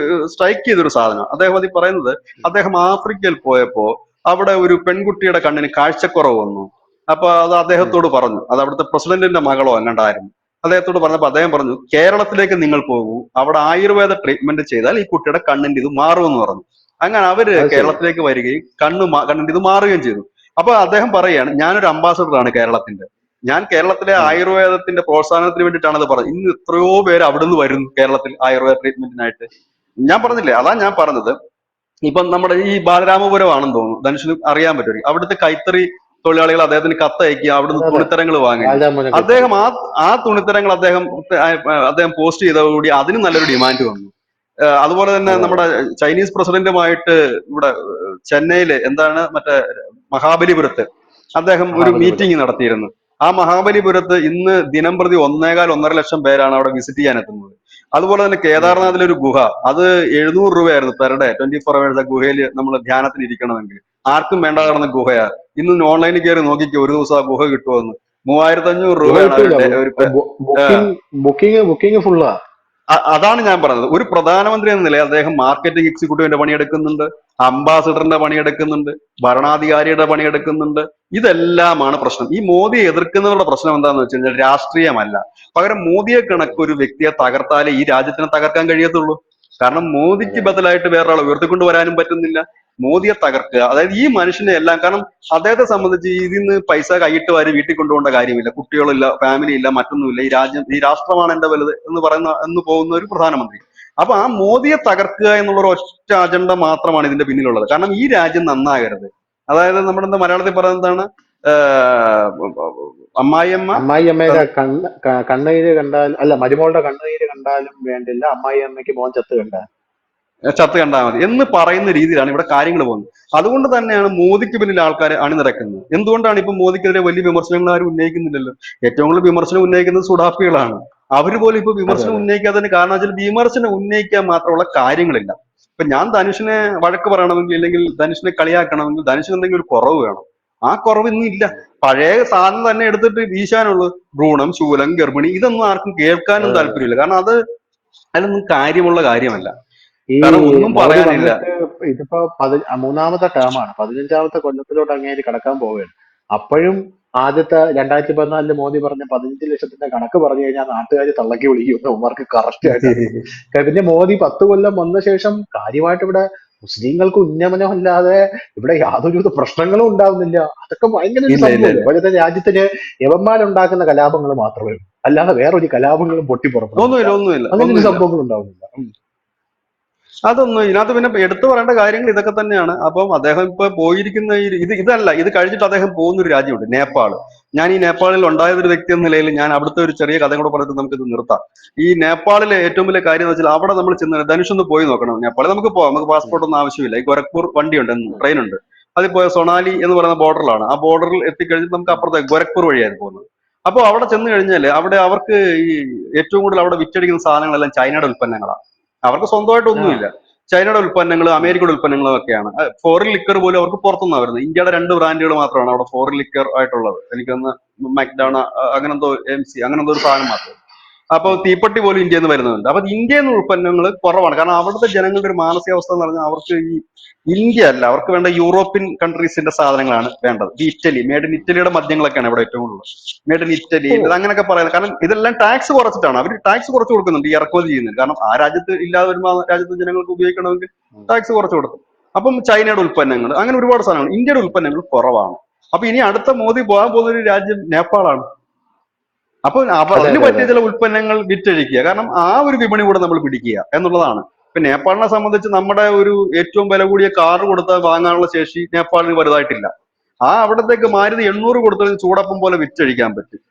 സ്ട്രൈക്ക് ചെയ്തൊരു സാധനം. അദ്ദേഹം അതിൽ പറയുന്നത്, അദ്ദേഹം ആഫ്രിക്കയിൽ പോയപ്പോ അവിടെ ഒരു പെൺകുട്ടിയുടെ കണ്ണിന് കാഴ്ചക്കുറവ് വന്നു. അപ്പൊ അത് ഉം. അദ്ദേഹത്തോട് പറഞ്ഞു, അത് അവിടുത്തെ പ്രസിഡന്റിന്റെ മകളോ എങ്ങാണ്ടായിരുന്നു. അദ്ദേഹത്തോട് പറഞ്ഞപ്പോ അദ്ദേഹം പറഞ്ഞു, കേരളത്തിലേക്ക് നിങ്ങൾ പോകൂ, അവിടെ ആയുർവേദ ട്രീറ്റ്മെന്റ് ചെയ്താൽ ഈ കുട്ടിയുടെ കണ്ണിന്റെ ഇത് മാറുമെന്ന് പറഞ്ഞു. അങ്ങനെ അവര് അത് ശരി. കേരളത്തിലേക്ക് വരികയും കണ്ണിന്റെ ഇത് മാറുകയും ചെയ്തു. അപ്പൊ അദ്ദേഹം പറയുകയാണ്, ഞാനൊരു അംബാസഡറാണ് കേരളത്തിന്റെ. ഞാൻ കേരളത്തിലെ ഉം. ആയുർവേദത്തിന്റെ പ്രോത്സാഹനത്തിന് വേണ്ടിയിട്ടാണ് അത് പറഞ്ഞത്. ഇന്ന് എത്രയോ പേര് അവിടുന്ന് വരുന്നു കേരളത്തിൽ ആയുർവേദ ട്രീറ്റ്മെന്റിനായിട്ട്. ഞാൻ പറഞ്ഞില്ലേ, അതാ ഞാൻ പറഞ്ഞത്. ഇപ്പം നമ്മുടെ ഈ ബാലരാമപുരം ആണെന്ന് തോന്നുന്നു, ധനുഷിന് അറിയാൻ പറ്റും. അവിടുത്തെ കൈത്തറി തൊഴിലാളികൾ അദ്ദേഹത്തിന് കത്തയക്കുക, അവിടുന്ന് അതെ അതെ. തുണിത്തരങ്ങൾ വാങ്ങുകയും ബാലരാമപുരം അദ്ദേഹം കൈത്തറി. ആ തുണിത്തരങ്ങൾ അദ്ദേഹം പോസ്റ്റ് ചെയ്തതോടുകൂടി അതിന് നല്ലൊരു ഡിമാൻഡ് വന്നു. അതുപോലെ തന്നെ അതെ അതെ. നമ്മുടെ ചൈനീസ് പ്രസിഡന്റുമായിട്ട് ഇവിടെ ചെന്നൈയില് എന്താണ് മറ്റേ മഹാബലിപുരത്ത് അദ്ദേഹം ഒരു മഹാബലിപുരം. മീറ്റിംഗ് നടത്തിയിരുന്നു. ആ മഹാബലിപുരത്ത് ഇന്ന് ദിനം പ്രതി 1,15 ലക്ഷം പേരാണ് അവിടെ വിസിറ്റ് ചെയ്യാൻ എത്തുന്നത്. അതുപോലെ തന്നെ ഉം. ഉം. കേദാർനാഥിലെ ഒരു ഗുഹ, അത് 700 രൂപയായിരുന്നു പെർ ഡേ, 24 hours ഗുഹയിൽ നമ്മൾ ധ്യാനത്തിന് ഇരിക്കണമെങ്കിൽ. ആർക്കും വേണ്ട കിടന്ന ഗുഹയാ. ഇന്ന് ഓൺലൈനിൽ കയറി നോക്കിക്കോ ഒരു ദിവസം ആ ഗുഹ കിട്ടുമെന്ന്. 3500 ഗുഹ രൂപയാണ് കിട്ടൂല. ഒരു ബുക്കിംഗ് ഫുള്ളാ. അതാണ് ഞാൻ പറഞ്ഞത്. ഒരു പ്രധാനമന്ത്രി എന്ന നിലയിൽ അദ്ദേഹം മാർക്കറ്റിംഗ് എക്സിക്യൂട്ടീവിന്റെ പണിയെടുക്കുന്നുണ്ട്, അംബാസിഡറിന്റെ പണിയെടുക്കുന്നുണ്ട്, ഭരണാധികാരിയുടെ പണിയെടുക്കുന്നുണ്ട്. ഇതെല്ലാമാണ് പ്രശ്നം. ഈ മോദിയെ എതിർക്കുന്നവരുടെ പ്രശ്നം എന്താണെന്ന് വെച്ച് കഴിഞ്ഞാൽ രാഷ്ട്രീയമല്ല. പകരം മോദിയെ കണക്ക് ഒരു വ്യക്തിയെ തകർത്താലേ ഈ രാജ്യത്തിനെ തകർക്കാൻ കഴിയത്തുള്ളൂ. കാരണം മോദിക്ക് അതെ. ബദലായിട്ട് വേറൊരാളെ ഉയർത്തിക്കൊണ്ട് വരാനും പറ്റുന്നില്ല. മോദിയെ തകർക്കുക, അതായത് ഈ മനുഷ്യനെ എല്ലാം. കാരണം അദ്ദേഹത്തെ സംബന്ധിച്ച് ഇതിന്ന് പൈസ കൈയിട്ട് വാരി വീട്ടിൽ കൊണ്ടുപോകേണ്ട കാര്യമില്ല. കുട്ടികളില്ല, ഫാമിലി ഇല്ല, മറ്റൊന്നുമില്ല. ഈ രാജ്യം, ഈ രാഷ്ട്രമാണ് എന്റെ വലുത് എന്ന് പോകുന്ന ഒരു പ്രധാനമന്ത്രി. അപ്പൊ ആ മോദിയെ തകർക്കുക എന്നുള്ള ഒരു ഒറ്റ അജണ്ട മാത്രമാണ് ഇതിന്റെ പിന്നിലുള്ളത്. കാരണം ഈ രാജ്യം നന്നാകരുത്. അതായത് നമ്മുടെ എന്താ മലയാളത്തിൽ പറയുന്നത് എന്താണ്, അമ്മായിയമ്മ അമ്മായിയമ്മയുടെ കണ്ണുനീര് കണ്ടാൽ, അല്ല, മരുമോളുടെ കണ്ണുനീര് കണ്ടാലും വേണ്ടില്ല, അമ്മായി അമ്മയ്ക്ക് മോൻ ചത്ത് കണ്ടാൽ. ചത്ത് കണ്ടാൽ മതി എന്ന് പറയുന്ന രീതിയിലാണ് ഇവിടെ കാര്യങ്ങൾ പോകുന്നത്. അതുകൊണ്ട് തന്നെയാണ് മോദിക്ക് പിന്നിൽ ആൾക്കാർ അണിനിരക്കുന്നത്. എന്തുകൊണ്ടാണ് ഇപ്പൊ മോദിക്കെതിരെ വലിയ വിമർശനങ്ങൾ ആരും ഉന്നയിക്കുന്നില്ലല്ലോ? ഏറ്റവും കൂടുതൽ വിമർശനം ഉന്നയിക്കുന്നത് സുഡാപ്പികളാണ്. അവർ പോലും ഇപ്പൊ അതെ, വിമർശനം അതെ. ഉന്നയിക്കാത്തതിന് കാരണം വെച്ചാൽ വിമർശനം ഉന്നയിക്കാൻ മാത്രമുള്ള കാര്യങ്ങളില്ല. ഇപ്പൊ ഞാൻ ധനുഷിനെ വഴക്ക് പറയണമെങ്കിൽ, അല്ലെങ്കിൽ ധനുഷിനെ കളിയാക്കണമെങ്കിൽ, ധനുഷിന് എന്തെങ്കിലും ഒരു കുറവ് വേണം. ആ കുറവ് ഇന്ന് ഇല്ല. പഴയ സാധനം തന്നെ എടുത്തിട്ട് വീശാനുള്ളൂ. ഭ്രൂണം, ശൂലം, ഗർഭിണി, ഇതൊന്നും ആർക്കും കേൾക്കാനും അതെ. താല്പര്യമില്ല. കാരണം അതിനൊന്നും കാര്യമുള്ള കാര്യമല്ല. ഈ കാരണം ഒന്നും മോദി പറയാനില്ല. വന്നിട്ട് ഇതിപ്പോ മൂന്നാമത്തെ ടേമാണ്, 15ാമത്തെ കൊല്ലത്തിലോട്ട് അങ്ങേര് കടക്കാൻ പോവുകയാണ്. അപ്പോഴും ആദ്യത്തെ 2014 മോദി പറഞ്ഞ 15 ലക്ഷത്തിന്റെ കണക്ക് പറഞ്ഞു കഴിഞ്ഞാൽ നാട്ടുകാർ തള്ളക്കി വിളിക്കും. അവന്മാർക്ക് കറക്റ്റ് ആയിട്ട് അറിയാം. പിന്നെ മോദി 10 കൊല്ലം വന്ന ശേഷം കാര്യമായിട്ട് ഇവിടെ മുസ്ലിങ്ങൾക്ക് ഉന്നമനമല്ലാതെ ഇവിടെ യാതൊരുവിധ പ്രശ്നങ്ങളും ഉണ്ടാവുന്നില്ല. അതൊക്കെ ഭയങ്കര ഒരു ഇല്ല ഇല്ല സംഭവമല്ലേ? ഇല്ല, ഇപ്പോഴത്തെ രാജ്യത്തിന് യവന്മാരുണ്ടാക്കുന്ന കലാപങ്ങൾ മാത്രമേ ഉള്ളൂ, അല്ലാതെ വേറൊരു കലാപങ്ങളും പൊട്ടിപ്പുറപ്പെടുന്നില്ല. ഒന്നുമില്ല ഒന്നുമില്ല അങ്ങനെ ഒരു ഒന്നുമില്ല. സംഭവങ്ങൾ ഉണ്ടാവുന്നില്ല. അതൊന്നും ഇതിനകത്ത് പിന്നെ എടുത്തു പറയേണ്ട കാര്യങ്ങൾ ഇതൊക്കെ തന്നെയാണ്. അപ്പം അദ്ദേഹം ഇപ്പൊ പോയിരിക്കുന്ന ഇതല്ല, ഇത് കഴിഞ്ഞിട്ട് അദ്ദേഹം പോകുന്ന ഒരു രാജ്യമുണ്ട്, നേപ്പാൾ. ഞാൻ ഈ നേപ്പാളിൽ ഉണ്ടായ ഒരു വ്യക്തി എന്ന നിലയിൽ ഞാൻ അവിടുത്തെ ഒരു ചെറിയ കഥ കൂടെ പറഞ്ഞിട്ട് നമുക്ക് ഇത് നിർത്താം. ഈ നേപ്പാളിലെ ഏറ്റവും വലിയ കാര്യം എന്ന് വെച്ചാൽ അവിടെ നമ്മൾ ചെന്ന് ധനുഷ് ഒന്ന് പോയി നോക്കണം. നേപ്പാളിൽ നമുക്ക് പോവാം, നമുക്ക് പാസ്പോർട്ട് ഒന്നും ആവശ്യമില്ല. ഈ ഗോരഖ്പൂർ വണ്ടിയുണ്ട്, ട്രെയിൻ ഉണ്ട്. അതിൽ പോയ സൊണാലി എന്ന് പറയുന്ന ബോർഡറിലാണ്. ആ ബോർഡറിൽ എത്തിക്കഴിഞ്ഞിട്ട് നമുക്ക് അപ്പുറത്തേക്ക് ഗോരഖ്പൂർ വഴിയായിരുന്നു പോകുന്നത്. അപ്പോൾ അവിടെ ചെന്ന് കഴിഞ്ഞാൽ അവിടെ അവർക്ക് ഈ ഏറ്റവും കൂടുതൽ അവിടെ വിറ്റഴിക്കുന്ന സാധനങ്ങളെല്ലാം ചൈനയുടെ ഉൽപ്പന്നങ്ങളാണ്. അവർക്ക് സ്വന്തമായിട്ട് ആ. ഒന്നുമില്ല. ചൈനയുടെ ഉൽപ്പന്നങ്ങളും അമേരിക്കയുടെ ഉൽപ്പന്നങ്ങളും ഒക്കെയാണ്. ഫോറിൻ ലിക്കർ പോലും അവർക്ക് പുറത്തുനിന്നാണ് വരുന്നത്. ഇന്ത്യയുടെ 2 ബ്രാൻഡുകൾ മാത്രമാണ് അവിടെ ഫോറിൻ ലിക്കർ ആയിട്ടുള്ളത്. എനിക്കൊന്ന് മക്ഡോണ, അങ്ങനെന്തോ MC, അങ്ങനെന്തോ ഒരു സാധനം മാത്രം. അപ്പൊ തീപ്പെട്ടി പോലും ഇന്ത്യയിൽ നിന്ന് വരുന്നുണ്ട്. അപ്പൊ ഇന്ത്യയിൽ നിന്ന് ഉൽപ്പന്നങ്ങൾ കുറവാണ്. കാരണം അവിടുത്തെ ജനങ്ങളുടെ ഒരു മാനസികാവസ്ഥ എന്ന് പറഞ്ഞാൽ അവർക്ക് ഈ ഇന്ത്യ അല്ല, അവർക്ക് വേണ്ട യൂറോപ്യൻ കൺട്രീസിന്റെ സാധനങ്ങളാണ് വേണ്ടത്. ഈ ഇറ്റലി, മേഡ് ഇൻ ഇറ്റലിയുടെ മദ്യങ്ങളൊക്കെയാണ് ഇവിടെ ഏറ്റവും കൂടുതൽ. മേഡ് ഇൻ ഇറ്റലി ഓ. അങ്ങനെയൊക്കെ പറയുന്നത്. കാരണം ഇതെല്ലാം ടാക്സ് കുറച്ചിട്ടാണ്. അവർ ടാക്സ് കുറച്ച് കൊടുക്കുന്നുണ്ട് ഈ ഇറക്കുമതി ചെയ്യുന്നത്. കാരണം ആ രാജ്യത്ത് ഇല്ലാതെ വരുമ്പോൾ ആ രാജ്യത്തെ ജനങ്ങൾക്ക് ഉപയോഗിക്കണമെങ്കിൽ ടാക്സ് കുറച്ച് കൊടുക്കും. അപ്പം ചൈനയുടെ ഉൽപ്പന്നങ്ങൾ, അങ്ങനെ ഒരുപാട് സാധനങ്ങൾ. ഇന്ത്യയുടെ ഉൽപ്പന്നങ്ങൾ കുറവാണ്. അപ്പൊ ഇനി അടുത്ത മോദി പോകാൻ പോകുന്ന ഒരു രാജ്യം നേപ്പാളാണ്. അപ്പൊ അതെ, അതിന് അതെ, പറ്റിയ അതെ. ചില ഉൽപ്പന്നങ്ങൾ വിറ്റഴിക്കുക. കാരണം ആ ഒരു വിപണി കൂടെ നമ്മൾ പിടിക്കുക എന്നുള്ളതാണ്. ഇപ്പൊ നേപ്പാളിനെ സംബന്ധിച്ച് നമ്മുടെ ഒരു ഏറ്റവും വില കൂടിയ കാർ കൊടുത്താൽ വാങ്ങാനുള്ള ശേഷി നേപ്പാളിന് വലുതായിട്ടില്ല. അവിടത്തേക്ക് മാരുതി 800 കൊടുത്താൽ ചൂടപ്പം പോലെ വിറ്റഴിക്കാൻ പറ്റും.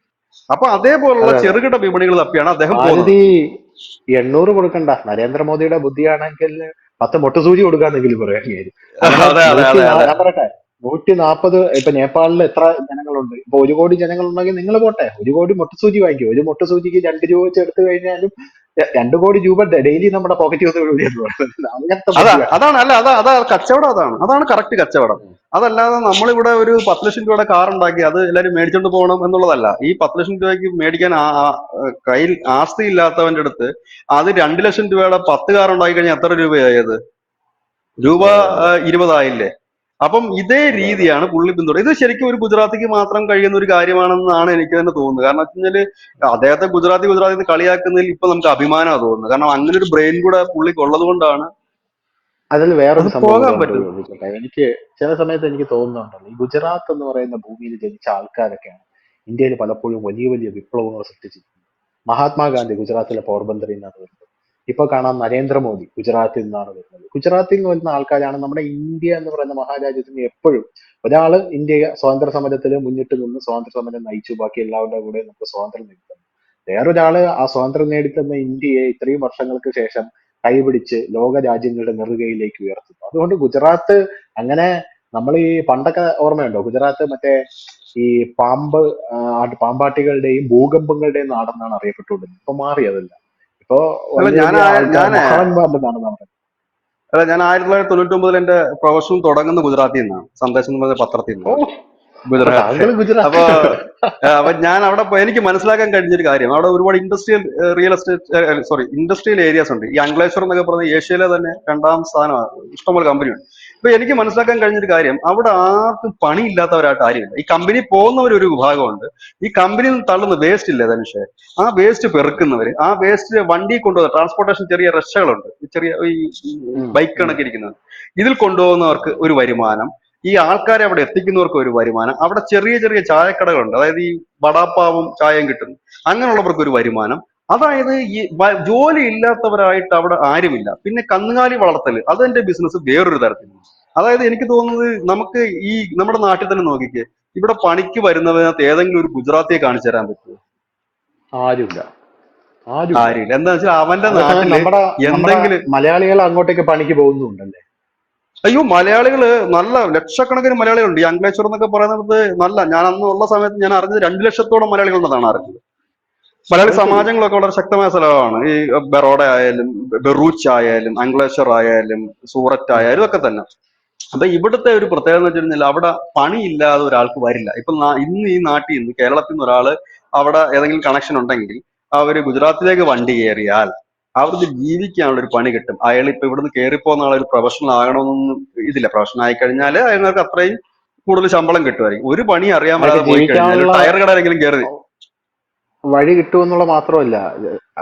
അപ്പൊ അതേപോലുള്ള അതെ, അതെ. ചെറുകിട വിപണികൾ തപ്പിയാണ് അദ്ദേഹം പോകുന്നത്. മാരുതി 800 കൊടുക്കണ്ട. നരേന്ദ്രമോദിയുടെ ബുദ്ധിയാണെങ്കിൽ 10 മൊട്ടുസൂചി കൊടുക്കാന്നെങ്കിലും പറയാൻ കഴിയും. അങ്ങനെ അതെ അതെ അതെ അതെ. ഞാൻ പറയട്ടെ, 140, ഇപ്പൊ നേപ്പാളിൽ എത്ര ജനങ്ങളുണ്ട്? ഇപ്പൊ 1 കോടി ജനങ്ങളുണ്ടെങ്കിൽ നിങ്ങൾ പോട്ടെ, 1 കോടി മൊട്ടുസൂചി വാങ്ങിക്കും. ഒരു മൊട്ടുസൂചിക്ക് 2 രൂപ വെച്ച് എടുത്തു കഴിഞ്ഞാലും 2 കോടി രൂപ ഡെയിലി നമ്മുടെ പോക്കറ്റ് വന്ന് അങ്ങനത്തെ ബുദ്ധിയാണ്. അതാണ് അല്ല അതാ കച്ചവടം. അതാണ് കറക്റ്റ് കച്ചവടം. അതല്ലാതെ നമ്മളിവിടെ ഒരു 10 ലക്ഷം രൂപയുടെ കാർ ഉണ്ടാക്കി അത് എല്ലാവരും മേടിച്ചോണ്ട് പോകണം എന്നുള്ളതല്ല. ഈ 10 ലക്ഷം രൂപയ്ക്ക് മേടിക്കാൻ കയ്യിൽ ആസ്തി ഇല്ലാത്തവന്റെ അടുത്ത് അത് 2 ലക്ഷം രൂപയുടെ 10 കാർ ഉണ്ടാക്കി കഴിഞ്ഞാൽ എത്ര രൂപയായത്? രൂപ അതെ, അതെ, 20 ആയില്ലേ? അപ്പം ഇതേ അതെ, അതെ. രീതിയാണ് പുള്ളി പിന്തുടരുന്നത്. ഇത് ശരിക്കും ഒരു ഗുജറാത്തിക്ക് മാത്രം കഴിയുന്ന ഒരു കാര്യമാണെന്നാണ് എനിക്ക് തന്നെ തോന്നുന്നത്. കാരണം വെച്ച് കഴിഞ്ഞാല് അദ്ദേഹത്തെ ഗുജറാത്തി എന്ന് കളിയാക്കുന്നതിൽ ഇപ്പൊ നമുക്ക് അഭിമാനമാണ് തോന്നുന്നത്. കാരണം അങ്ങനെ ഒരു ബ്രെയിൻ കൂടെ പുള്ളിക്ക് ഉള്ളത് കൊണ്ടാണ് അതിൽ അത് വേറൊരു സംഭവം പോകാൻ കൂടെ ഉണ്ട് പറ്റുന്നത്. വിജയട്ടെ. എനിക്ക് ചില സമയത്ത് എനിക്ക് തോന്നുന്നുണ്ടല്ലോ, ഈ ഗുജറാത്ത് എന്ന് പറയുന്ന ഭൂമിയിൽ ജനിച്ച ആൾക്കാരൊക്കെയാണ് ഇന്ത്യയിൽ പലപ്പോഴും വലിയ വലിയ വിപ്ലവങ്ങൾ സൃഷ്ടിച്ചിരിക്കുന്നത്. മഹാത്മാഗാന്ധി ഗുജറാത്തിലെ പോർബന്തറിൽ നിന്നാണ് വരുന്നത്. ഇപ്പൊ കാണാം നരേന്ദ്രമോദി ഗുജറാത്തിൽ നിന്നാണ് വരുന്നത്. ഗുജറാത്തിൽ നിന്ന് വരുന്ന ആൾക്കാരാണ് നമ്മുടെ ഇന്ത്യ എന്ന് പറയുന്ന മഹാരാജ്യത്തിന് എപ്പോഴും. ഒരാള് ഇന്ത്യ സ്വാതന്ത്ര്യ സമരത്തിൽ മുന്നിട്ട് നിന്ന് സ്വാതന്ത്ര്യ സമരം നയിച്ചു, ബാക്കി എല്ലാവരുടെ കൂടെ നമുക്ക് സ്വാതന്ത്ര്യം നേടിത്തന്നു. വേറൊരാള് ആ സ്വാതന്ത്ര്യം നേടിത്തന്ന ഇന്ത്യയെ ഇത്രയും വർഷങ്ങൾക്ക് ശേഷം കൈപിടിച്ച് ലോക രാജ്യങ്ങളുടെ നെറുകയിലേക്ക് ഉയർത്തുന്നു. അതുകൊണ്ട് ഗുജറാത്ത് അങ്ങനെ, നമ്മൾ ഈ പണ്ടൊക്കെ ഓർമ്മയുണ്ടോ ഗുജറാത്ത് മറ്റേ ഈ പാമ്പ് പാമ്പാട്ടികളുടെയും ഭൂകമ്പങ്ങളുടെയും നാടെന്നാണ് അറിയപ്പെട്ടുകൊണ്ടിരുന്നത്. ഇപ്പൊ മാറി അതല്ല. ഇപ്പൊ അല്ല വലിയ ഞാൻ വലിയ ആൾക്കാർ ഞാൻ മഹാന്മാരുടെ നാടെന്നാണ് പറയുന്നത്. അല്ല, ഞാൻ 1999 എന്റെ പ്രൊഫഷണൽ തുടങ്ങുന്ന ഗുജറാത്തിൽ നിന്നാണ്, സന്ദേശം എന്ന് പറഞ്ഞ പത്രത്തിൽ ഓ, നിന്നാണ്, അപ്പൊ ഗുജറാത്ത്. താങ്കൾ അപ്പൊ ഗുജറാത്തിലാണ്. അപ്പൊ ഞാൻ അവിടെ പോയി എനിക്ക് മനസ്സിലാക്കാൻ കഴിഞ്ഞൊരു കാര്യം, അവിടെ ഒരുപാട് industrial real estate, sorry, industrial areas ഉണ്ട്. ഈ അങ്ക്ലേശ്വർ എന്നൊക്കെ പറഞ്ഞ ഏഷ്യയിലെ തന്നെ രണ്ടാം സ്ഥാനമാണ്, ഇഷ്ടംപോലെ കമ്പനിയുണ്ട്. അപ്പൊ എനിക്ക് മനസ്സിലാക്കാൻ കഴിഞ്ഞൊരു കാര്യം, അവിടെ ആർക്കും പണിയില്ലാത്തവരായിട്ട് ആരുമില്ല. ഈ കമ്പനി പോകുന്നവരൊരു വിഭാഗമുണ്ട്, ഈ കമ്പനിയിൽ നിന്ന് തള്ളുന്ന വേസ്റ്റ് ഇല്ലേ ധനുഷേ, ആ വേസ്റ്റ് പെറുക്കുന്നവര്, ആ വേസ്റ്റ് വണ്ടി കൊണ്ടുപോകുന്ന ട്രാൻസ്പോർട്ടേഷൻ ചെറിയ റഷകളുണ്ട്, ചെറിയ ഈ ഉം, ബൈക്ക് ഉം. കണക്ക് ഇരിക്കുന്നത്, ഇതിൽ കൊണ്ടുപോകുന്നവർക്ക് ഒരു വരുമാനം, ഈ ആൾക്കാരെ അവിടെ എത്തിക്കുന്നവർക്ക് ഒരു വരുമാനം, അവിടെ ചെറിയ ചെറിയ ചായക്കടകളുണ്ട്, അതായത് ഈ വടാപ്പാവും ചായയും കിട്ടുന്നു, അങ്ങനെയുള്ളവർക്ക് ഒരു വരുമാനം. അതായത് ഈ ജോലി ഇല്ലാത്തവരായിട്ട് അവിടെ ആരുമില്ല. പിന്നെ കന്നുകാലി വളർത്തല്, അതെന്റെ ബിസിനസ് വേറൊരു തരത്തിൽ. അതായത് എനിക്ക് തോന്നുന്നത്, നമുക്ക് ഈ നമ്മുടെ നാട്ടിൽ തന്നെ നോക്കിക്കേ, ഇവിടെ പണിക്ക് വരുന്നതിനകത്ത് ഏതെങ്കിലും ഒരു ഗുജറാത്തിയെ കാണിച്ചു തരാൻ പറ്റുമോ? ആരുമില്ല, ആരുമില്ല. ആരില്ല. എന്താ വെച്ചാൽ അവന്റെ അതേസമയം നാട്ടില് നമ്മുടെ നമ്മുടെ എന്തെങ്കിലും. മലയാളികൾ അങ്ങോട്ടേക്ക് പണിക്ക് പോകുന്നുണ്ടല്ലേ. അയ്യോ, മലയാളികള് നല്ല ലക്ഷക്കണക്കിന് മലയാളികളുണ്ട്. ഈ അങ്ക്ലേശ്വർ എന്നൊക്കെ പറയുന്നത് നല്ല, ഞാൻ അന്ന് ഉള്ള സമയത്ത് ഞാൻ അറിഞ്ഞത് 2 ലക്ഷത്തോളം മലയാളികളുണ്ടെന്നാണ് അറിഞ്ഞത്. മലയാളി അത് ശരി. സമാജങ്ങളൊക്കെ വളരെ ശക്തമായ സ്ഥലമാണ്. ഈ ബറോഡ ആയാലും ബറൂച്ച് ആയാലും അങ്ക്ലേശ്വർ ആയാലും സൂററ്റ് ഉം, ആയാലും ഉം. ഒക്കെ തന്നെ. അപ്പൊ ഇവിടുത്തെ ഒരു പ്രത്യേകത എന്ന് വെച്ചിട്ടുണ്ടെങ്കിൽ, അവിടെ പണിയില്ലാതെ ഒരാൾക്ക് വരില്ല. ഇപ്പൊ ഇന്ന് ഈ നാട്ടിൽ നിന്ന് കേരളത്തിൽ നിന്ന് ഒരാള് അവിടെ ഏതെങ്കിലും കണക്ഷൻ ഉണ്ടെങ്കിൽ, അവര് ഗുജറാത്തിലേക്ക് വണ്ടി കയറിയാൽ അവർക്ക് ജീവിക്കാനുള്ള ഒരു പണി കിട്ടും. അയാൾ ഇപ്പൊ ഇവിടുന്ന് കയറിപ്പോകുന്ന ആളൊരു പ്രൊഫഷണൽ ആകണമെന്നൊന്നും ഇതില്ല. പ്രൊഫഷണൽ ആയി കഴിഞ്ഞാൽ അയാൾക്ക് അത്രയും കൂടുതൽ ശമ്പളം കിട്ടുമായിരിക്കും. ഒരു പണി അറിയാൻ അയാൾക്ക് വരാതെ പോയി കഴിഞ്ഞാൽ ജീവിക്കാനുള്ള ടയർ കടയിലെങ്കിലും കയറി. വഴി കിട്ടുമെന്നുള്ള മാത്രമല്ല,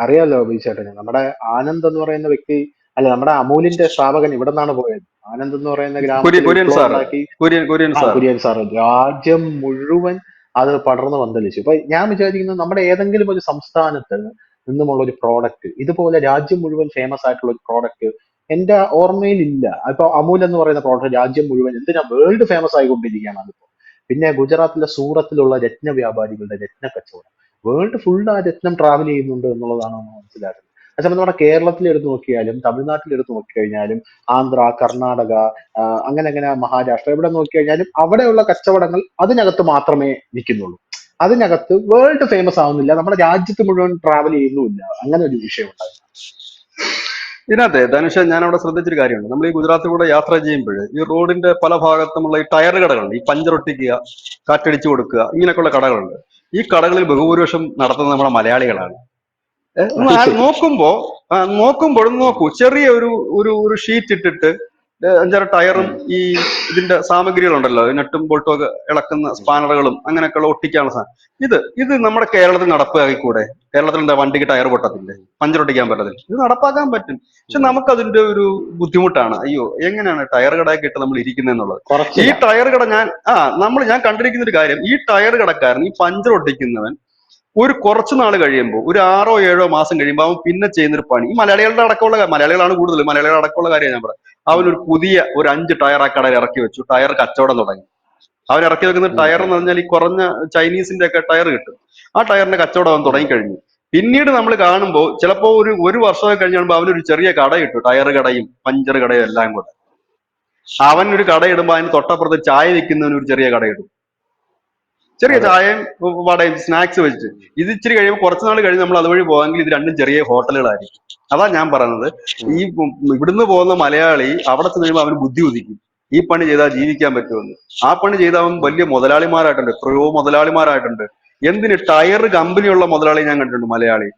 അറിയാലോ ബിചേട്ടന്, നമ്മുടെ ആനന്ദ് എന്ന് പറയുന്ന വ്യക്തി, അല്ല, നമ്മുടെ അമൂലിന്റെ സ്ഥാപകൻ ഇവിടെ നിന്നാണ് പോയത്. ആനന്ദ് എന്ന് പറയുന്ന ഗ്രാമത്തിൽ കുര്യൻ വിപ്ലവം സാറ്, ഉണ്ടാക്കി. കുര്യൻ ആ, സാറ്. കുര്യൻ സാറ് രാജ്യം മുഴുവൻ അത് പടർന്ന് പന്തലിച്ചു. ഇപ്പൊ ഞാൻ വിചാരിക്കുന്നത്, നമ്മുടെ ഏതെങ്കിലും ഒരു സംസ്ഥാനത്ത് നിന്നുമുള്ള ഒരു പ്രോഡക്റ്റ് ഇതുപോലെ രാജ്യം മുഴുവൻ ഫേമസ് ആയിട്ടുള്ള ഒരു പ്രോഡക്റ്റ് എന്റെ ഓർമ്മയിൽ ഇല്ല. ഇപ്പൊ അമൂൽ എന്ന് പറയുന്ന പ്രോഡക്റ്റ് രാജ്യം മുഴുവൻ എന്തിനാ വേൾഡ് ഫേമസ് ആയിക്കൊണ്ടിരിക്കുകയാണ് അതിപ്പോ. പിന്നെ ഗുജറാത്തിലെ സൂറത്തിലുള്ള രത്ന വ്യാപാരികളുടെ രത്ന കച്ചവടം വേൾഡ് ഫുൾ ആ രത്നം ട്രാവൽ ചെയ്യുന്നുണ്ട് എന്നുള്ളതാണ് നമ്മൾ മനസ്സിലാക്കുന്നത്. അതേസമയം നമ്മുടെ കേരളത്തിൽ എടുത്ത് നോക്കിയാലും തമിഴ്നാട്ടിൽ എടുത്ത് നോക്കിക്കഴിഞ്ഞാലും ആന്ധ്ര, കർണാടക, അങ്ങനെ അങ്ങനെ മഹാരാഷ്ട്ര, എവിടെ നോക്കിക്കഴിഞ്ഞാലും അവിടെയുള്ള കച്ചവടങ്ങൾ അതിനകത്ത് മാത്രമേ നിൽക്കുന്നുള്ളൂ. അതിനകത്ത് വേൾഡ് ഫേമസ് ആവുന്നില്ല, നമ്മുടെ രാജ്യത്ത് മുഴുവൻ ട്രാവൽ ചെയ്യുന്നുമില്ല. അങ്ങനെ ഒരു വിഷയം ഉണ്ടായിരുന്നു. ഇതിനകത്തെ ധനുഷ, ഞാൻ അവിടെ ശ്രദ്ധിച്ചൊരു കാര്യമുണ്ട്. നമ്മൾ ഈ ഗുജറാത്തിൽ കൂടെ യാത്ര ചെയ്യുമ്പോൾ ഈ റോഡിന്റെ പല ഭാഗത്തുമുള്ള ഈ ടയർ കടകളുണ്ട്, ഈ പഞ്ചർ ഒട്ടിക്കുക, കാറ്റടിച്ചു കൊടുക്കുക, ഇങ്ങനെയൊക്കെയുള്ള കടകളുണ്ട്. ഈ കടകളിൽ ബഹുഭൂരിപക്ഷം നടത്തുന്നത് നമ്മുടെ മലയാളികളാണ്. ഒന്ന് അത് ശരി. നോക്കുമ്പോ, നോക്കുമ്പോഴും നോക്കൂ, ചെറിയ ഒരു ഒരു ഒരു ഷീറ്റ് ഇട്ടിട്ട് 5-6 ടയറും ഉം, ഈ ഇതിന്റെ സാമഗ്രികളുണ്ടല്ലോ, നട്ടും ബോൾട്ടും ഒക്കെ ഇളക്കുന്ന ഉം, സ്പാനറുകളും അങ്ങനെയൊക്കെയുള്ള ഒട്ടിക്കാനുള്ള സാധനം, ഇത് നമ്മുടെ കേരളത്തിൽ നടപ്പാക്കിക്കൂടെ? കേരളത്തിൽ എന്താ വണ്ടിക്ക് ടയർ പൊട്ടത്തില്ലേ? പഞ്ചർ ഒട്ടിക്കാൻ പറ്റത്തില്ല? ഇത് നടപ്പാക്കാൻ പറ്റും. പക്ഷെ ഉം. നമുക്കതിന്റെ ഒരു ബുദ്ധിമുട്ടാണ്. അയ്യോ, എങ്ങനെയാണ് ടയർ കടയൊക്കെ ഇട്ട് നമ്മൾ ഇരിക്കുന്നത് എന്നുള്ളത്. ഈ കുറച്ചില്ല. ടയർ കട ഞാൻ കണ്ടിരിക്കുന്ന ഒരു കാര്യം, ഈ ടയർ കടക്കാരൻ, ഈ പഞ്ചർ ഒട്ടിക്കുന്നവൻ ഒരു കുറച്ച് നാൾ കഴിയുമ്പോൾ, ഒരു 6-7 മാസം കഴിയുമ്പോൾ, അവൻ പിന്നെ ചെയ്യുന്നൊരു പണി, ഈ മലയാളികളുടെ അടക്കമുള്ള, മലയാളികളാണ് കൂടുതൽ, മലയാളികളുടെ അടക്കമുള്ള കാര്യം ഞാൻ പറയാം. അവനൊരു പുതിയ ഒരു 5 ടയർ ആ കടയിൽ ഇറക്കി വെച്ചു, ടയർ കച്ചവടം തുടങ്ങി. അവൻ ഇറക്കി വെക്കുന്ന ഉം, ടയർ ഉം, എന്ന് പറഞ്ഞാൽ ഈ കുറഞ്ഞ ചൈനീസിന്റെ ഒക്കെ ടയർ കിട്ടും. ആ ടയറിന്റെ കച്ചവടം അവൻ ഉം. തുടങ്ങിക്കഴിഞ്ഞു. പിന്നീട് നമ്മൾ കാണുമ്പോൾ, ചിലപ്പോൾ ഒരു വർഷമൊക്കെ കഴിഞ്ഞ് കാണുമ്പോൾ അവനൊരു ചെറിയ കട ഇട്ടു, ടയർ കടയും പഞ്ചർ കടയും എല്ലാം കൂടെ. അവൻ ഒരു കട ഇടുമ്പോൾ അതിന് തൊട്ടപ്പുറത്ത് ചായ വിൽക്കുന്നവന് ഒരു ചെറിയ കട ഇടും, ചെറിയ അതെ. ചായയും വടയും സ്നാക്സ് വെച്ചിട്ട്. ഇത് ഇച്ചിരി കഴിയുമ്പോൾ, കുറച്ച് നാൾ കഴിഞ്ഞ് നമ്മൾ അതുവഴി പോകാമെങ്കിൽ ഇത് രണ്ടും ചെറിയ ഹോട്ടലുകളായിരിക്കും. അതാ ഞാൻ പറയുന്നത്, ഉം. ഈ ഇവിടുന്ന് പോകുന്ന മലയാളി അവിടെ ചെന്ന് കഴിയുമ്പോൾ അവന് ബുദ്ധി ഉദിക്കും, ഈ പണി ചെയ്താൽ ജീവിക്കാൻ പറ്റുമെന്ന്. ആ പണി ചെയ്താൽ അവൻ ഉം. വലിയ മുതലാളിമാരായിട്ടുണ്ട്, എത്രയോ മുതലാളിമാരായിട്ടുണ്ട്. എന്തിന് ടയർ കമ്പനിയുള്ള മുതലാളി ഞാൻ കണ്ടിട്ടുണ്ട്, മലയാളി.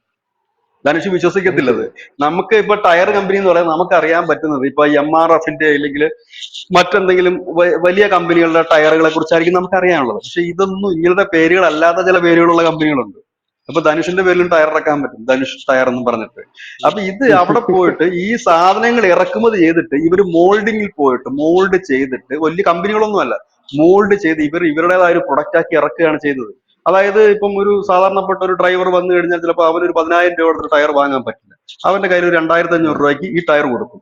ധനുഷ് അത് വിശ്വസിക്കത്തില്ലത്. ശരി. നമുക്ക് ഇപ്പൊ ടയർ കമ്പനി എന്ന് പറയാൻ നമുക്ക് അറിയാൻ പറ്റുന്നത് ഇപ്പൊ MRF അല്ലെങ്കിൽ മറ്റെന്തെങ്കിലും വലിയ കമ്പനികളുടെ ടയറുകളെ കുറിച്ചായിരിക്കും നമുക്ക് അറിയാനുള്ളത്. പക്ഷെ ഇതൊന്നും, ഇങ്ങനത്തെ പേരുകളല്ലാത്ത ചില പേരുകളുള്ള കമ്പനികളുണ്ട്. അപ്പൊ ധനുഷിന്റെ പേരിലും ടയർ ഇറക്കാൻ പറ്റും, ധനുഷ് ടയർ എന്ന് പറഞ്ഞിട്ട്. അപ്പൊ ഇത് അവിടെ പോയിട്ട് ഈ സാധനങ്ങൾ ഇറക്കുമതി ചെയ്തിട്ട് ഇവര് മോൾഡിങ്ങിൽ പോയിട്ട് മോൾഡ് ചെയ്തിട്ട്, വലിയ കമ്പനികളൊന്നും അല്ല, മോൾഡ് ചെയ്ത് ഇവരുടേതായ ഒരു പ്രൊഡക്റ്റ് ആക്കി ഇറക്കുകയാണ് ചെയ്തത്. അതായത് ഇപ്പം ഒരു സാധാരണപ്പെട്ട ഒരു ഡ്രൈവർ വന്നു കഴിഞ്ഞാൽ ചിലപ്പോൾ അവനൊരു 10,000 രൂപ കൊടുത്ത് ടയർ വാങ്ങാൻ പറ്റില്ല. അവന്റെ കയ്യിൽ ഒരു 2,500 ഉം. രൂപയ്ക്ക് ഈ ടയർ കൊടുക്കും.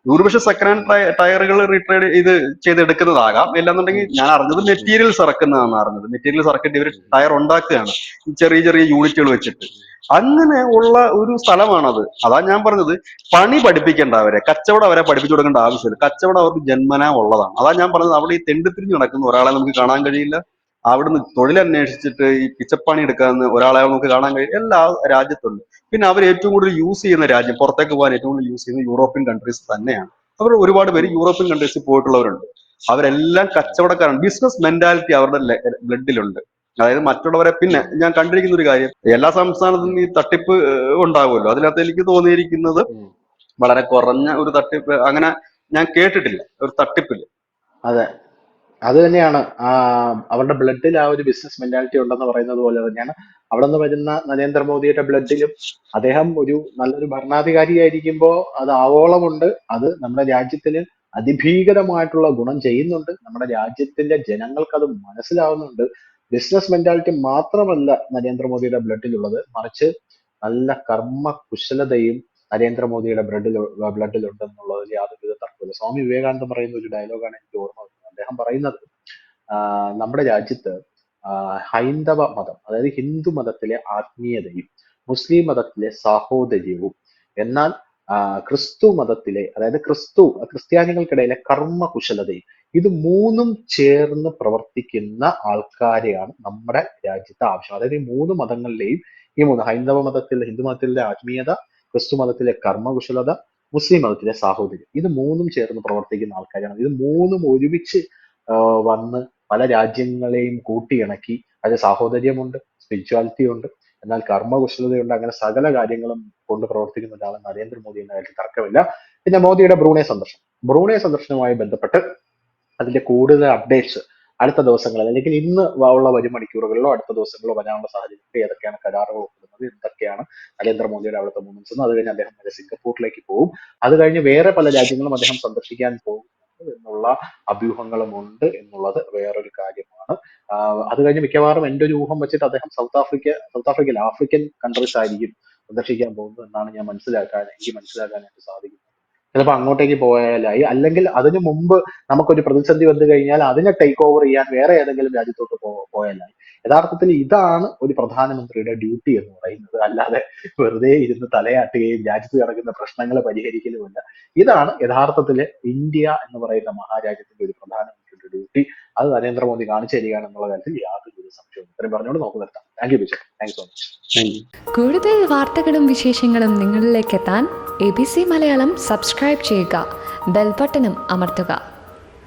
ഭൂരിപക്ഷം സെക്കൻഡ് ഉം. ഹാൻഡ് ടയറുകൾ റിട്രേഡ് ഇത് ചെയ്തെടുക്കുന്നതാകാം. ഉം. ഇല്ലാന്നുണ്ടെങ്കിൽ ഞാൻ അറിഞ്ഞത് ഉം. മെറ്റീരിയൽസ് ഇറക്കുന്നതാണെന്ന് അറിഞ്ഞത്. മെറ്റീരിയൽസ് ഇറക്കിയിട്ട് ഇവർ ഉം. ടയർ ഉണ്ടാക്കുകയാണ്, ഈ ചെറിയ ചെറിയ യൂണിറ്റുകൾ വെച്ചിട്ട്. അങ്ങനെ ഉള്ള ഒരു സ്ഥലമാണത്. അതാ ഞാൻ പറഞ്ഞത്, പണി പഠിപ്പിക്കേണ്ട അവരെ, കച്ചവടം അവരെ പഠിപ്പിച്ചു കൊടുക്കേണ്ട ആവശ്യമില്ല. കച്ചവടം അവർക്ക് ജന്മനാ ഉള്ളതാണ്. അതാ ഞാൻ പറഞ്ഞത്, അവിടെ ഈ തെണ്ടിത്തിരിഞ്ഞ് നടക്കുന്ന ഒരാളെ നമുക്ക് കാണാൻ കഴിയില്ല. അവിടുന്ന് തൊഴിലന്വേഷിച്ചിട്ട് ഈ പിച്ചപ്പണി എടുക്കാന്ന് ഒരാളെ നമുക്ക് കാണാൻ കഴിയും. എല്ലാ രാജ്യത്തുണ്ട്. പിന്നെ അവർ ഏറ്റവും കൂടുതൽ യൂസ് ചെയ്യുന്ന രാജ്യം, പുറത്തേക്ക് പോകാൻ ഏറ്റവും കൂടുതൽ യൂസ് ചെയ്യുന്നത് യൂറോപ്യൻ കൺട്രീസ് തന്നെയാണ്. അവർ ഒരുപാട് പേര് യൂറോപ്യൻ കൺട്രീസിൽ പോയിട്ടുള്ളവരുണ്ട്. അവരെല്ലാം കച്ചവടക്കാരാണ്. ബിസിനസ് മെന്റാലിറ്റി അവരുടെ ബ്ലഡിലുണ്ട്. അതായത് മറ്റുള്ളവരെ, പിന്നെ ഞാൻ കണ്ടിരിക്കുന്ന ഒരു കാര്യം, എല്ലാ സംസ്ഥാനത്തും ഈ തട്ടിപ്പ് ഉണ്ടാകുമല്ലോ. അതിനകത്ത് എനിക്ക് തോന്നിയിരിക്കുന്നത് വളരെ കുറഞ്ഞ ഒരു തട്ടിപ്പ് അങ്ങനെ ഞാൻ കേട്ടിട്ടില്ല, ഒരു തട്ടിപ്പില്. അതെ, അത് തന്നെയാണ് അവരുടെ ബ്ലഡിൽ ആ ഒരു ബിസിനസ് മെന്റാലിറ്റി ഉണ്ടെന്ന് പറയുന്നത് പോലെ തന്നെയാണ് അവിടെ നിന്ന് വരുന്ന നരേന്ദ്രമോദിയുടെ ബ്ലഡിലും. അദ്ദേഹം ഒരു നല്ലൊരു ഭരണാധികാരിയായിരിക്കുമ്പോൾ അത് ആവോളമുണ്ട്. അത് നമ്മുടെ രാജ്യത്തിന് അതിഭീകരമായിട്ടുള്ള ഗുണം ചെയ്യുന്നുണ്ട്. നമ്മുടെ രാജ്യത്തിന്റെ ജനങ്ങൾക്ക് അത് മനസ്സിലാവുന്നുണ്ട്. ബിസിനസ് മെന്റാലിറ്റി മാത്രമല്ല നരേന്ദ്രമോദിയുടെ ബ്ലഡിലുള്ളത്, മറിച്ച് നല്ല കർമ്മ കുശലതയും നരേന്ദ്രമോദിയുടെ ബ്ലഡിലുണ്ടെന്നുള്ളതിൽ യാതൊരുവിധ തർക്കമില്ല. സ്വാമി വിവേകാനന്ദൻ പറയുന്ന ഒരു ഡയലോഗാണ് എനിക്ക് ഓർമ്മ വരുന്നത്. അദ്ദേഹം പറയുന്നത് നമ്മുടെ രാജ്യത്ത് ഹൈന്ദവ മതം, അതായത് ഹിന്ദു മതത്തിലെ ആത്മീയതയും മുസ്ലിം മതത്തിലെ സാഹോദര്യവും, എന്നാൽ ക്രിസ്തു മതത്തിലെ, അതായത് ക്രിസ്ത്യാനികൾക്കിടയിലെ കർമ്മകുശലതയും, ഇത് മൂന്നും ചേർന്ന് പ്രവർത്തിക്കുന്ന ആൾക്കാരെയാണ് നമ്മുടെ രാജ്യത്ത് ആവശ്യം. അതായത് ഈ മൂന്ന് മതങ്ങളിലെയും, ഹൈന്ദവ മതത്തിലെ, ഹിന്ദു മതത്തിലെ ആത്മീയത, ക്രിസ്തു മതത്തിലെ കർമ്മകുശലത, മുസ്ലിം മതത്തിലെ സാഹോദര്യം, ഇത് മൂന്നും ചേർന്ന് പ്രവർത്തിക്കുന്ന ആൾക്കാരാണ്. ഇത് മൂന്നും ഒരുമിച്ച് വന്ന് പല രാജ്യങ്ങളെയും കൂട്ടിയിണക്കി, അത് സാഹോദര്യമുണ്ട്, സ്പിരിച്വാലിറ്റി ഉണ്ട്, എന്നാൽ കർമ്മകുശലതയുണ്ട്. അങ്ങനെ സകല കാര്യങ്ങളും കൊണ്ട് പ്രവർത്തിക്കുന്ന ഒരാളാണ് നരേന്ദ്രമോദി എന്ന കാര്യത്തിൽ തർക്കമില്ല. പിന്നെ മോദിയുടെ ബ്രൂണെ സന്ദർശനവുമായി ബന്ധപ്പെട്ട് അതിന്റെ കൂടുതൽ അപ്ഡേറ്റ്സ് അടുത്ത ദിവസങ്ങളിൽ, അല്ലെങ്കിൽ ഇന്ന് ഉള്ള വരും മണിക്കൂറുകളിലോ അടുത്ത ദിവസങ്ങളിലോ വരാനുള്ള സാഹചര്യത്തിൽ ഏതൊക്കെയാണ് കരാറുകൾ ഒപ്പിടുന്നത്, എന്തൊക്കെയാണ് നരേന്ദ്രമോദിയുടെ അവിടുത്തെ മൂവ്മെന്റ്സ് എന്ന്. അത് കഴിഞ്ഞ് അദ്ദേഹം നേരെ സിംഗപ്പൂരിലേക്ക് പോകും. അത് കഴിഞ്ഞ് വേറെ പല രാജ്യങ്ങളും അദ്ദേഹം സന്ദർശിക്കാൻ പോകുന്നുണ്ട് എന്നുള്ള അഭ്യൂഹങ്ങളുമുണ്ട് എന്നുള്ളത് വേറൊരു കാര്യമാണ്. അത് കഴിഞ്ഞ് മിക്കവാറും എൻ്റെ ഒരു ഊഹം വെച്ചിട്ട് അദ്ദേഹം സൗത്ത് ആഫ്രിക്കയിൽ ആഫ്രിക്കൻ കൺട്രീസ് ആയിരിക്കും സന്ദർശിക്കാൻ പോകുന്നത് എന്നാണ് എനിക്ക് മനസ്സിലാക്കാനായിട്ട് സാധിക്കുന്നത്. ചിലപ്പോൾ അങ്ങോട്ടേക്ക് പോയാലായി, അല്ലെങ്കിൽ അതിനു മുമ്പ് നമുക്കൊരു പ്രതിസന്ധി വന്നു കഴിഞ്ഞാൽ അതിനെ ടേക്ക് ഓവർ ചെയ്യാൻ വേറെ ഏതെങ്കിലും രാജ്യത്തോട്ട് പോയാലായി. യഥാർത്ഥത്തിൽ ഇതാണ് ഒരു പ്രധാനമന്ത്രിയുടെ ഡ്യൂട്ടി എന്ന് പറയുന്നത്. അല്ലാതെ വെറുതെ ഇരുന്ന് തലയാട്ടുകയും രാജ്യത്ത് കിടക്കുന്ന പ്രശ്നങ്ങൾ പരിഹരിക്കലുമല്ല. ഇതാണ് യഥാർത്ഥത്തിൽ ഇന്ത്യ എന്ന് പറയുന്ന മഹാരാജ്യത്തിന്റെ ഒരു പ്രധാനമന്ത്രിയുടെ ഡ്യൂട്ടി. അത് നരേന്ദ്രമോദി കാണിച്ചു തരികയാണ് എന്നുള്ള കാര്യത്തിൽ യാതൊരു സംശയവും. ഇത്രയും പറഞ്ഞുകൊണ്ട് നമുക്ക് നിർത്താം. Thank you Bijay. Thanks so much. കൂടുതൽ വാർത്തകളും വിശേഷങ്ങളും നിങ്ങളിലേക്ക് എത്താൻ ABC മലയാളം സബ്സ്ക്രൈബ് ചെയ്യുക, ബെൽ ബട്ടണും അമർത്തുക.